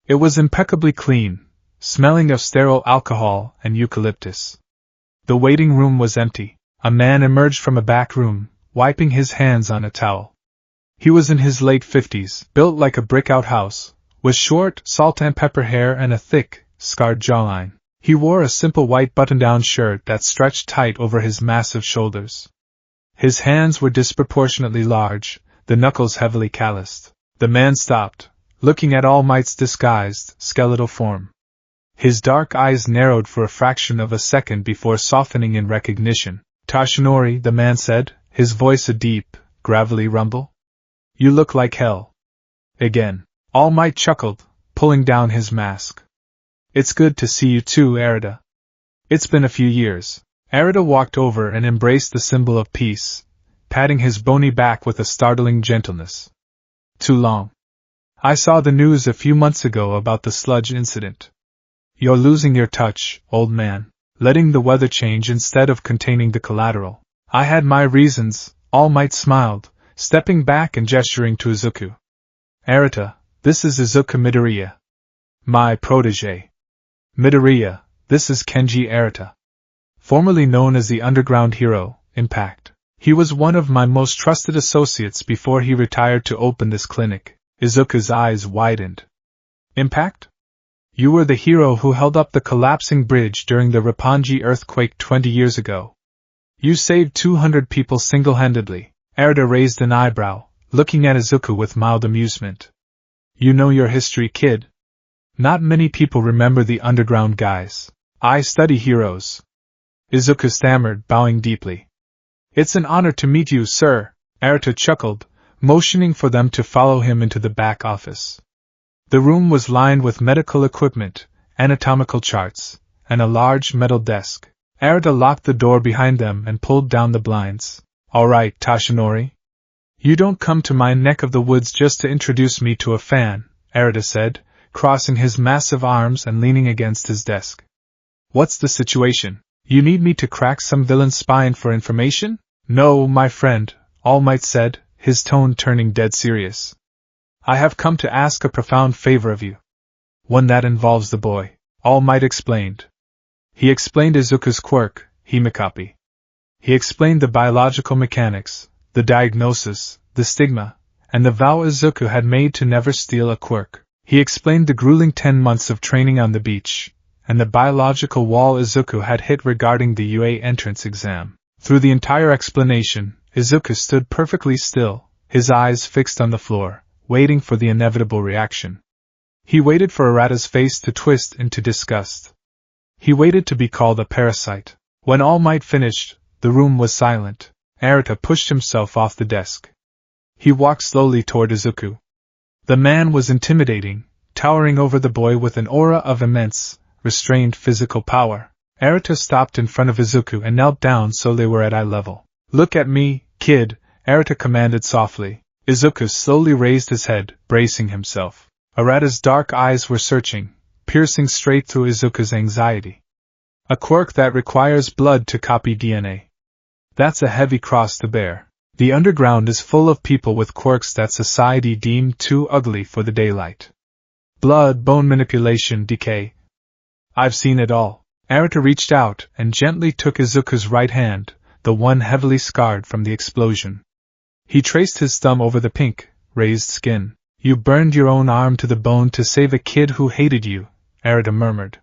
It was impeccably clean, smelling of sterile alcohol and eucalyptus. The waiting room was empty. A man emerged from a back room, wiping his hands on a towel. He was in his late 50s, built like a brick outhouse, with short, salt and pepper hair and a thick, scarred jawline. He wore a simple white button-down shirt that stretched tight over his massive shoulders. His hands were disproportionately large, the knuckles heavily calloused. The man stopped, looking at All Might's disguised, skeletal form. His dark eyes narrowed for a fraction of a second before softening in recognition. "Tashinori," the man said, his voice a deep, gravelly rumble. "You look like hell." Again, All Might chuckled, pulling down his mask. "It's good to see you too, Arita. It's been a few years." Arita walked over and embraced the symbol of peace, patting his bony back with a startling gentleness. "Too long. I saw the news a few months ago about the sludge incident. You're losing your touch, old man, letting the weather change instead of containing the collateral." "I had my reasons," All Might smiled, stepping back and gesturing to Izuku. "Arita, this is Izuku Midoriya. My protege. Midoriya, this is Kenji Arita. Formerly known as the underground hero, Impact. He was one of my most trusted associates before he retired to open this clinic." Izuku's eyes widened. "Impact? You were the hero who held up the collapsing bridge during the Roppongi earthquake 20 years ago. You saved 200 people single-handedly." Arita raised an eyebrow, looking at Izuku with mild amusement. "You know your history, kid. Not many people remember the underground guys. I study heroes." Izuku stammered, bowing deeply. "It's an honor to meet you, sir," Arita chuckled, motioning for them to follow him into the back office. The room was lined with medical equipment, anatomical charts, and a large metal desk. Arita locked the door behind them and pulled down the blinds. "All right, Tashinori. You don't come to my neck of the woods just to introduce me to a fan," Arita said, crossing his massive arms and leaning against his desk. "What's the situation? You need me to crack some villain's spine for information?" "No, my friend," All Might said, his tone turning dead serious. "I have come to ask a profound favor of you. One that involves the boy," All Might explained. He explained Izuku's quirk, hemocopy. He explained the biological mechanics, the diagnosis, the stigma, and the vow Izuku had made to never steal a quirk. He explained the grueling 10 months of training on the beach, and the biological wall Izuku had hit regarding the UA entrance exam. Through the entire explanation, Izuku stood perfectly still, his eyes fixed on the floor, waiting for the inevitable reaction. He waited for Arata's face to twist into disgust. He waited to be called a parasite. When All Might finished, the room was silent. Arita pushed himself off the desk. He walked slowly toward Izuku. The man was intimidating, towering over the boy with an aura of immense, restrained physical power. Arita stopped in front of Izuku and knelt down so they were at eye level. "Look at me, kid," Arita commanded softly. Izuku slowly raised his head, bracing himself. Arata's dark eyes were searching, piercing straight through Izuku's anxiety. "A quirk that requires blood to copy DNA. That's a heavy cross to bear. The underground is full of people with quirks that society deemed too ugly for the daylight. Blood, bone manipulation, decay. I've seen it all." Arita reached out and gently took Izuku's right hand, the one heavily scarred from the explosion. He traced his thumb over the pink, raised skin. "You burned your own arm to the bone to save a kid who hated you," Arita murmured.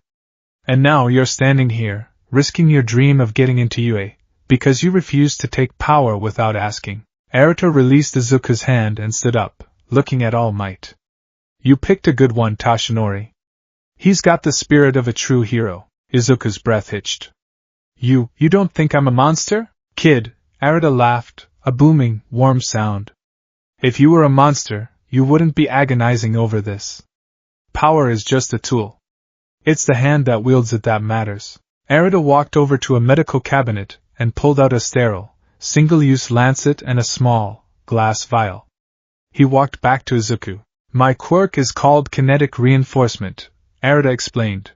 "And now you're standing here, risking your dream of getting into UA, because you refused to take power without asking." Arita released Izuku's hand and stood up, looking at All Might. "You picked a good one, Tashinori. He's got the spirit of a true hero." Izuku's breath hitched. You don't think I'm a monster, kid?" Arita laughed, a booming, warm sound. "If you were a monster, you wouldn't be agonizing over this. Power is just a tool. It's the hand that wields it that matters." Arita walked over to a medical cabinet and pulled out a sterile, single-use lancet and a small, glass vial. He walked back to Izuku. "My quirk is called kinetic reinforcement," Arita explained.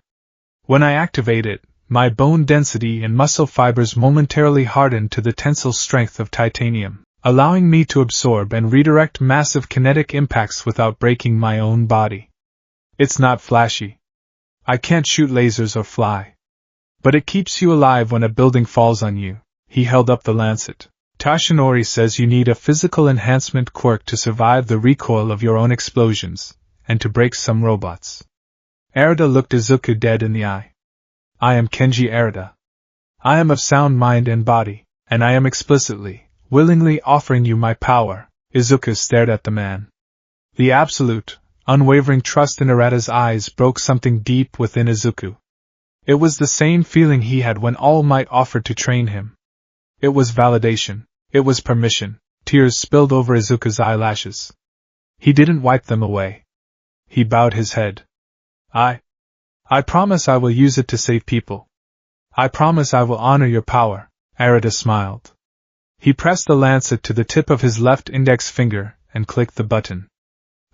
"When I activate it, my bone density and muscle fibers momentarily harden to the tensile strength of titanium, allowing me to absorb and redirect massive kinetic impacts without breaking my own body. It's not flashy. I can't shoot lasers or fly. But it keeps you alive when a building falls on you." He held up the lancet. Tashinori says you need a physical enhancement quirk to survive the recoil of your own explosions, and to break some robots. Arata looked Izuku dead in the eye. I am Kenji Arata. I am of sound mind and body, and I am explicitly, willingly offering you my power. Izuku stared at the man. The absolute, unwavering trust in Arata's eyes broke something deep within Izuku. It was the same feeling he had when All Might offered to train him. It was validation. It was permission. Tears spilled over Izuku's eyelashes. He didn't wipe them away. He bowed his head. I promise I will use it to save people. I promise I will honor your power. Arata smiled. He pressed the lancet to the tip of his left index finger and clicked the button.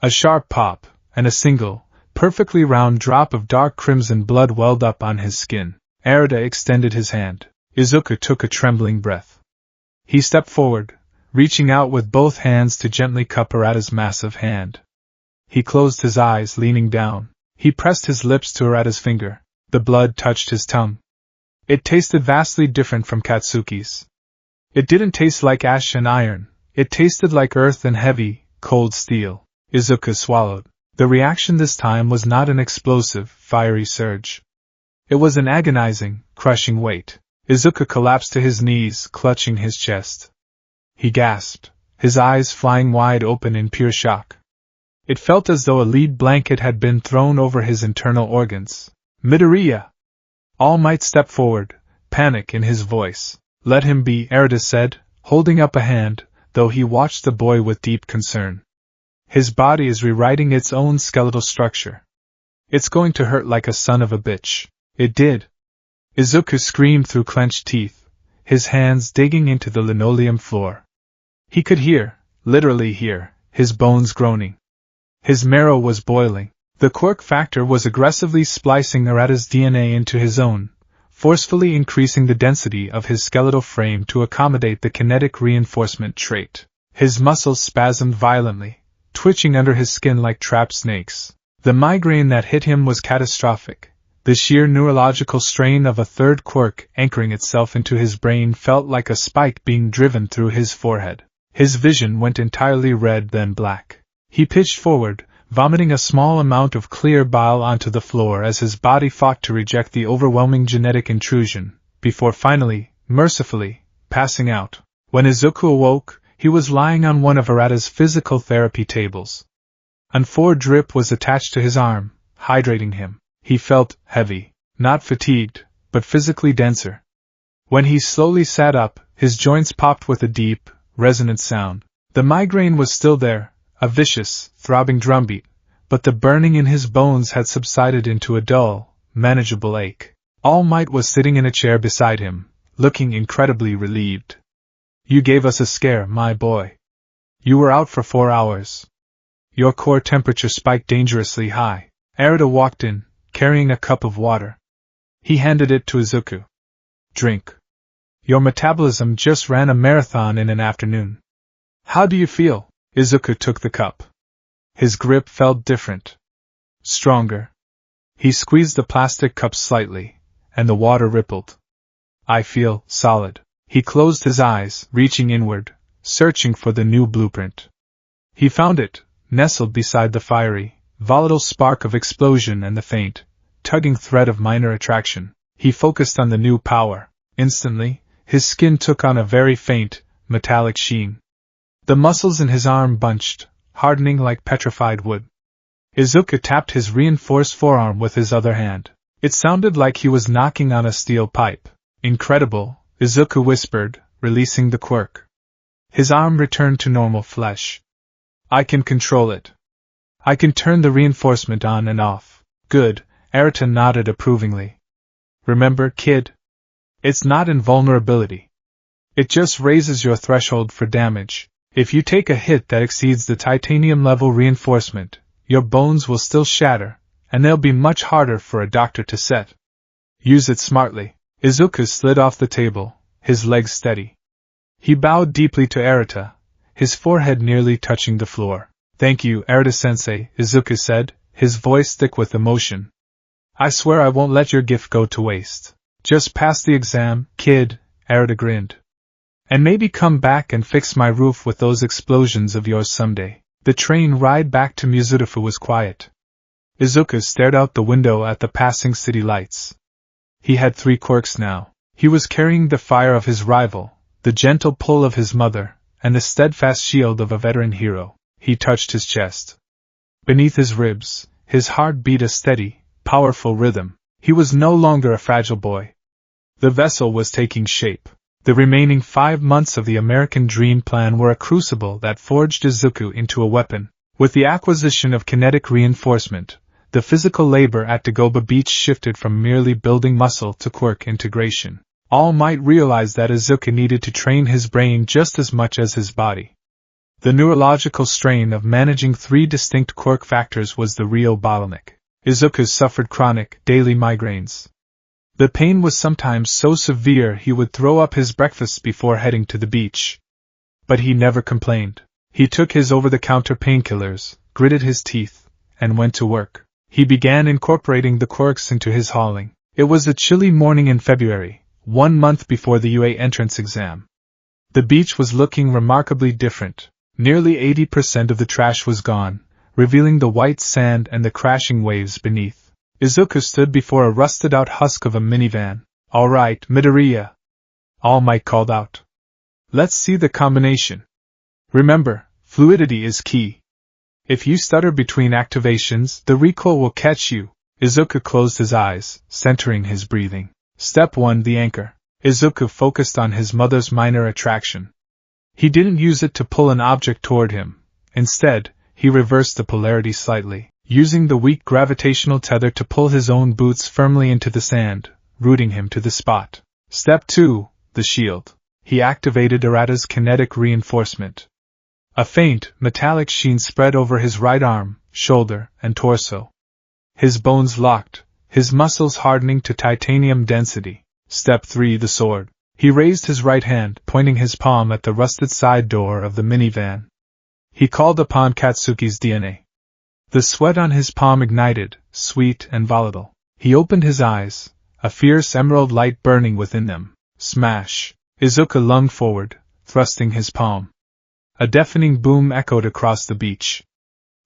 A sharp pop, and a single, perfectly round drop of dark crimson blood welled up on his skin. Arata extended his hand. Izuku took a trembling breath. He stepped forward, reaching out with both hands to gently cup Arata's massive hand. He closed his eyes, leaning down. He pressed his lips to Arata's finger. The blood touched his tongue. It tasted vastly different from Katsuki's. It didn't taste like ash and iron. It tasted like earth and heavy, cold steel. Izuku swallowed. The reaction this time was not an explosive, fiery surge. It was an agonizing, crushing weight. Izuku collapsed to his knees, clutching his chest. He gasped, his eyes flying wide open in pure shock. It felt as though a lead blanket had been thrown over his internal organs. Midoriya! All Might stepped forward, panic in his voice. Let him be, Arata said, holding up a hand, though he watched the boy with deep concern. His body is rewriting its own skeletal structure. It's going to hurt like a son of a bitch. It did. Izuku screamed through clenched teeth, his hands digging into the linoleum floor. He could hear, literally hear, his bones groaning. His marrow was boiling. The quirk factor was aggressively splicing Arata's DNA into his own, forcefully increasing the density of his skeletal frame to accommodate the kinetic reinforcement trait. His muscles spasmed violently, twitching under his skin like trapped snakes. The migraine that hit him was catastrophic. The sheer neurological strain of a third quirk anchoring itself into his brain felt like a spike being driven through his forehead. His vision went entirely red, then black. He pitched forward, vomiting a small amount of clear bile onto the floor as his body fought to reject the overwhelming genetic intrusion, before finally, mercifully, passing out. When Izuku awoke, he was lying on one of Arata's physical therapy tables. An 4 drip was attached to his arm, hydrating him. He felt heavy, not fatigued, but physically denser. When he slowly sat up, his joints popped with a deep, resonant sound. The migraine was still there, a vicious, throbbing drumbeat, but the burning in his bones had subsided into a dull, manageable ache. All Might was sitting in a chair beside him, looking incredibly relieved. You gave us a scare, my boy. You were out for 4 hours. Your core temperature spiked dangerously high. Arata walked in, carrying a cup of water. He handed it to Izuku. Drink. Your metabolism just ran a marathon in an afternoon. How do you feel? Izuku took the cup. His grip felt different. Stronger. He squeezed the plastic cup slightly, and the water rippled. I feel solid. He closed his eyes, reaching inward, searching for the new blueprint. He found it, nestled beside the fiery, volatile spark of explosion and the faint, tugging thread of minor attraction. He focused on the new power. Instantly, his skin took on a very faint, metallic sheen. The muscles in his arm bunched, hardening like petrified wood. Izuku tapped his reinforced forearm with his other hand. It sounded like he was knocking on a steel pipe. Incredible, Izuku whispered, releasing the quirk. His arm returned to normal flesh. I can control it. I can turn the reinforcement on and off. Good, Arata nodded approvingly. Remember, kid? It's not invulnerability. It just raises your threshold for damage. If you take a hit that exceeds the titanium level reinforcement, your bones will still shatter, and they'll be much harder for a doctor to set. Use it smartly. Izuku slid off the table, his legs steady. He bowed deeply to Arata, his forehead nearly touching the floor. Thank you, Arata-sensei, Izuku said, his voice thick with emotion. I swear I won't let your gift go to waste. Just pass the exam, kid, Arata grinned. And maybe come back and fix my roof with those explosions of yours someday. The train ride back to Mizurufu was quiet. Izuku stared out the window at the passing city lights. He had 3 quirks now. He was carrying the fire of his rival, the gentle pull of his mother, and the steadfast shield of a veteran hero. He touched his chest. Beneath his ribs, his heart beat a steady, powerful rhythm. He was no longer a fragile boy. The vessel was taking shape. The remaining 5 months of the American Dream Plan were a crucible that forged Izuku into a weapon. With the acquisition of kinetic reinforcement, the physical labor at Dagoba Beach shifted from merely building muscle to quirk integration. All Might realized that Izuku needed to train his brain just as much as his body. The neurological strain of managing 3 distinct quirk factors was the real bottleneck. Izuku suffered chronic, daily migraines. The pain was sometimes so severe he would throw up his breakfast before heading to the beach. But he never complained. He took his over-the-counter painkillers, gritted his teeth, and went to work. He began incorporating the quirks into his hauling. It was a chilly morning in February, 1 month before the UA entrance exam. The beach was looking remarkably different. Nearly 80% of the trash was gone, revealing the white sand and the crashing waves beneath. Izuku stood before a rusted-out husk of a minivan. "All right, Midoriya," All Might called out. "Let's see the combination. Remember, fluidity is key. If you stutter between activations, the recoil will catch you." Izuku closed his eyes, centering his breathing. Step 1: the anchor. Izuku focused on his mother's minor attraction. He didn't use it to pull an object toward him. Instead, he reversed the polarity slightly, using the weak gravitational tether to pull his own boots firmly into the sand, rooting him to the spot. Step 2: the shield. He activated Arata's kinetic reinforcement. A faint, metallic sheen spread over his right arm, shoulder, and torso. His bones locked, his muscles hardening to titanium density. Step 3: the sword. He raised his right hand, pointing his palm at the rusted side door of the minivan. He called upon Katsuki's DNA. The sweat on his palm ignited, sweet and volatile. He opened his eyes, a fierce emerald light burning within them. Smash! Izuku lunged forward, thrusting his palm. A deafening boom echoed across the beach.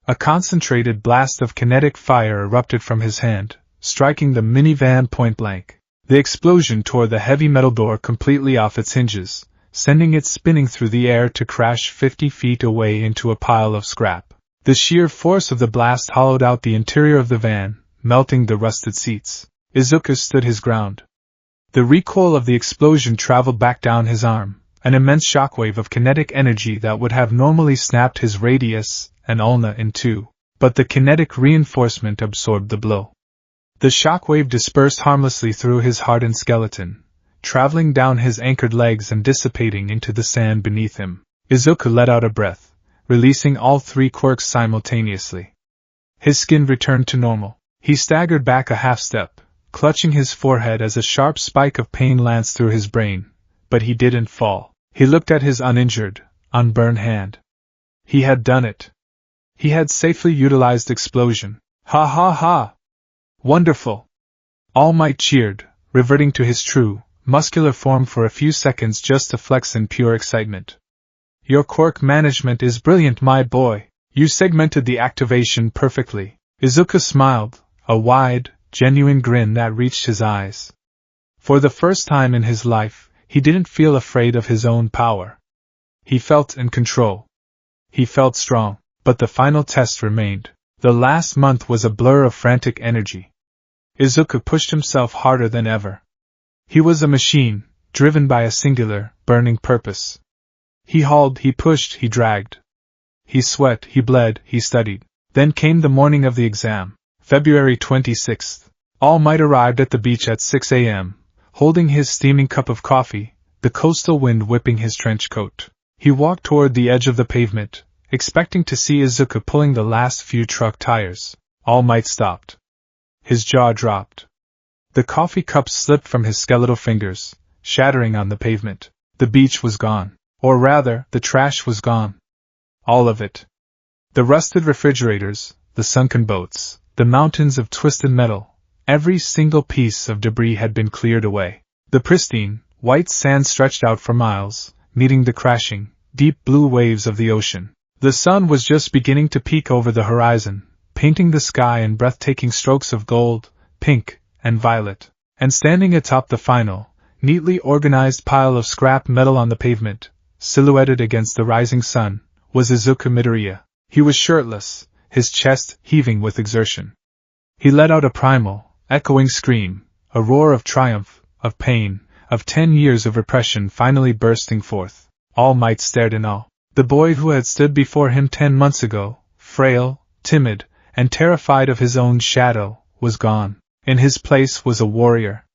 A concentrated blast of kinetic fire erupted from his hand, striking the minivan point blank. The explosion tore the heavy metal door completely off its hinges, sending it spinning through the air to crash 50 feet away into a pile of scrap. The sheer force of the blast hollowed out the interior of the van, melting the rusted seats. Izuku stood his ground. The recoil of the explosion traveled back down his arm, an immense shockwave of kinetic energy that would have normally snapped his radius and ulna in two, but the kinetic reinforcement absorbed the blow. The shockwave dispersed harmlessly through his hardened skeleton, traveling down his anchored legs and dissipating into the sand beneath him. Izuku let out a breath, releasing all 3 quirks simultaneously. His skin returned to normal. He staggered back a half step, clutching his forehead as a sharp spike of pain lanced through his brain, but he didn't fall. He looked at his uninjured, unburned hand. He had done it. He had safely utilized explosion. Ha ha ha! Wonderful! All Might cheered, reverting to his true, muscular form for a few seconds just to flex in pure excitement. Your quirk management is brilliant, my boy. You segmented the activation perfectly. Izuku smiled, a wide, genuine grin that reached his eyes. For the first time in his life, he didn't feel afraid of his own power. He felt in control. He felt strong, but the final test remained. The last month was a blur of frantic energy. Izuku pushed himself harder than ever. He was a machine, driven by a singular, burning purpose. He hauled, he pushed, he dragged. He sweat, he bled, he studied. Then came the morning of the exam, February 26th. All Might arrived at the beach at 6 a.m., holding his steaming cup of coffee, the coastal wind whipping his trench coat. He walked toward the edge of the pavement, expecting to see Izuku pulling the last few truck tires. All Might stopped. His jaw dropped. The coffee cup slipped from his skeletal fingers, shattering on the pavement. The beach was gone. Or rather, the trash was gone. All of it. The rusted refrigerators, the sunken boats, the mountains of twisted metal, every single piece of debris had been cleared away. The pristine, white sand stretched out for miles, meeting the crashing, deep blue waves of the ocean. The sun was just beginning to peek over the horizon, painting the sky in breathtaking strokes of gold, pink, and violet. And standing atop the final, neatly organized pile of scrap metal on the pavement, silhouetted against the rising sun, was Izuku Midoriya. He was shirtless, his chest heaving with exertion. He let out a primal, echoing scream, a roar of triumph, of pain, of 10 years of repression finally bursting forth. All Might stared in awe. The boy who had stood before him 10 months ago, frail, timid, and terrified of his own shadow, was gone. In his place was a warrior.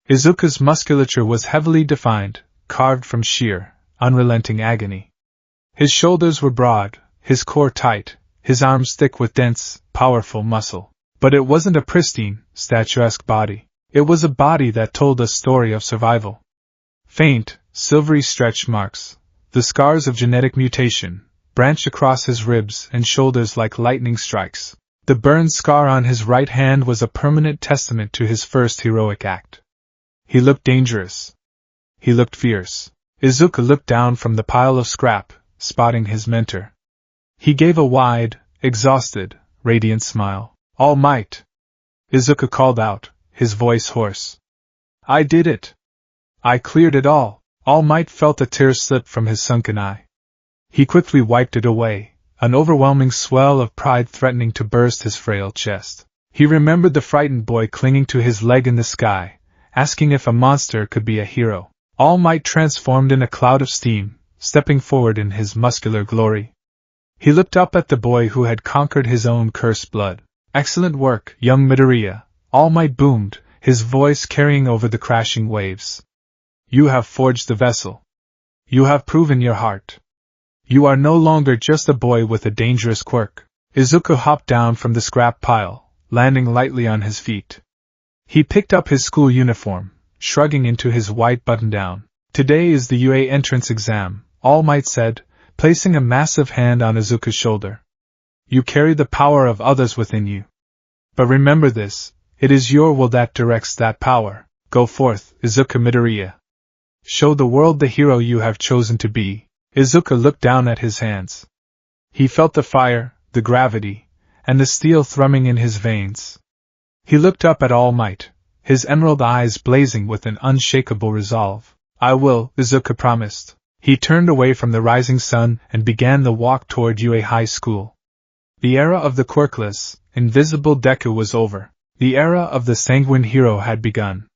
Izuku's musculature was heavily defined, carved from sheer, unrelenting agony. His shoulders were broad, his core tight, his arms thick with dense, powerful muscle. But it wasn't a pristine, statuesque body. It was a body that told a story of survival. Faint, silvery stretch marks, the scars of genetic mutation, branched across his ribs and shoulders like lightning strikes. The burned scar on his right hand was a permanent testament to his first heroic act. He looked dangerous. He looked fierce. Izuku looked down from the pile of scrap, spotting his mentor. He gave a wide, exhausted, radiant smile. All Might! Izuku called out, his voice hoarse. I did it! I cleared it all! All Might felt a tear slip from his sunken eye. He quickly wiped it away, an overwhelming swell of pride threatening to burst his frail chest. He remembered the frightened boy clinging to his leg in the sky, asking if a monster could be a hero. All Might transformed in a cloud of steam, stepping forward in his muscular glory. He looked up at the boy who had conquered his own cursed blood. Excellent work, young Midoriya, All Might boomed, his voice carrying over the crashing waves. You have forged the vessel. You have proven your heart. You are no longer just a boy with a dangerous quirk. Izuku hopped down from the scrap pile, landing lightly on his feet. He picked up his school uniform, shrugging into his white button-down. Today is the UA entrance exam, All Might said, placing a massive hand on Izuku's shoulder. You carry the power of others within you. But remember this, it is your will that directs that power. Go forth, Izuku Midoriya. Show the world the hero you have chosen to be. Izuku looked down at his hands. He felt the fire, the gravity, and the steel thrumming in his veins. He looked up at All Might, his emerald eyes blazing with an unshakable resolve. I will, Izuku promised. He turned away from the rising sun and began the walk toward UA High School. The era of the quirkless, invisible Deku was over. The era of the sanguine hero had begun.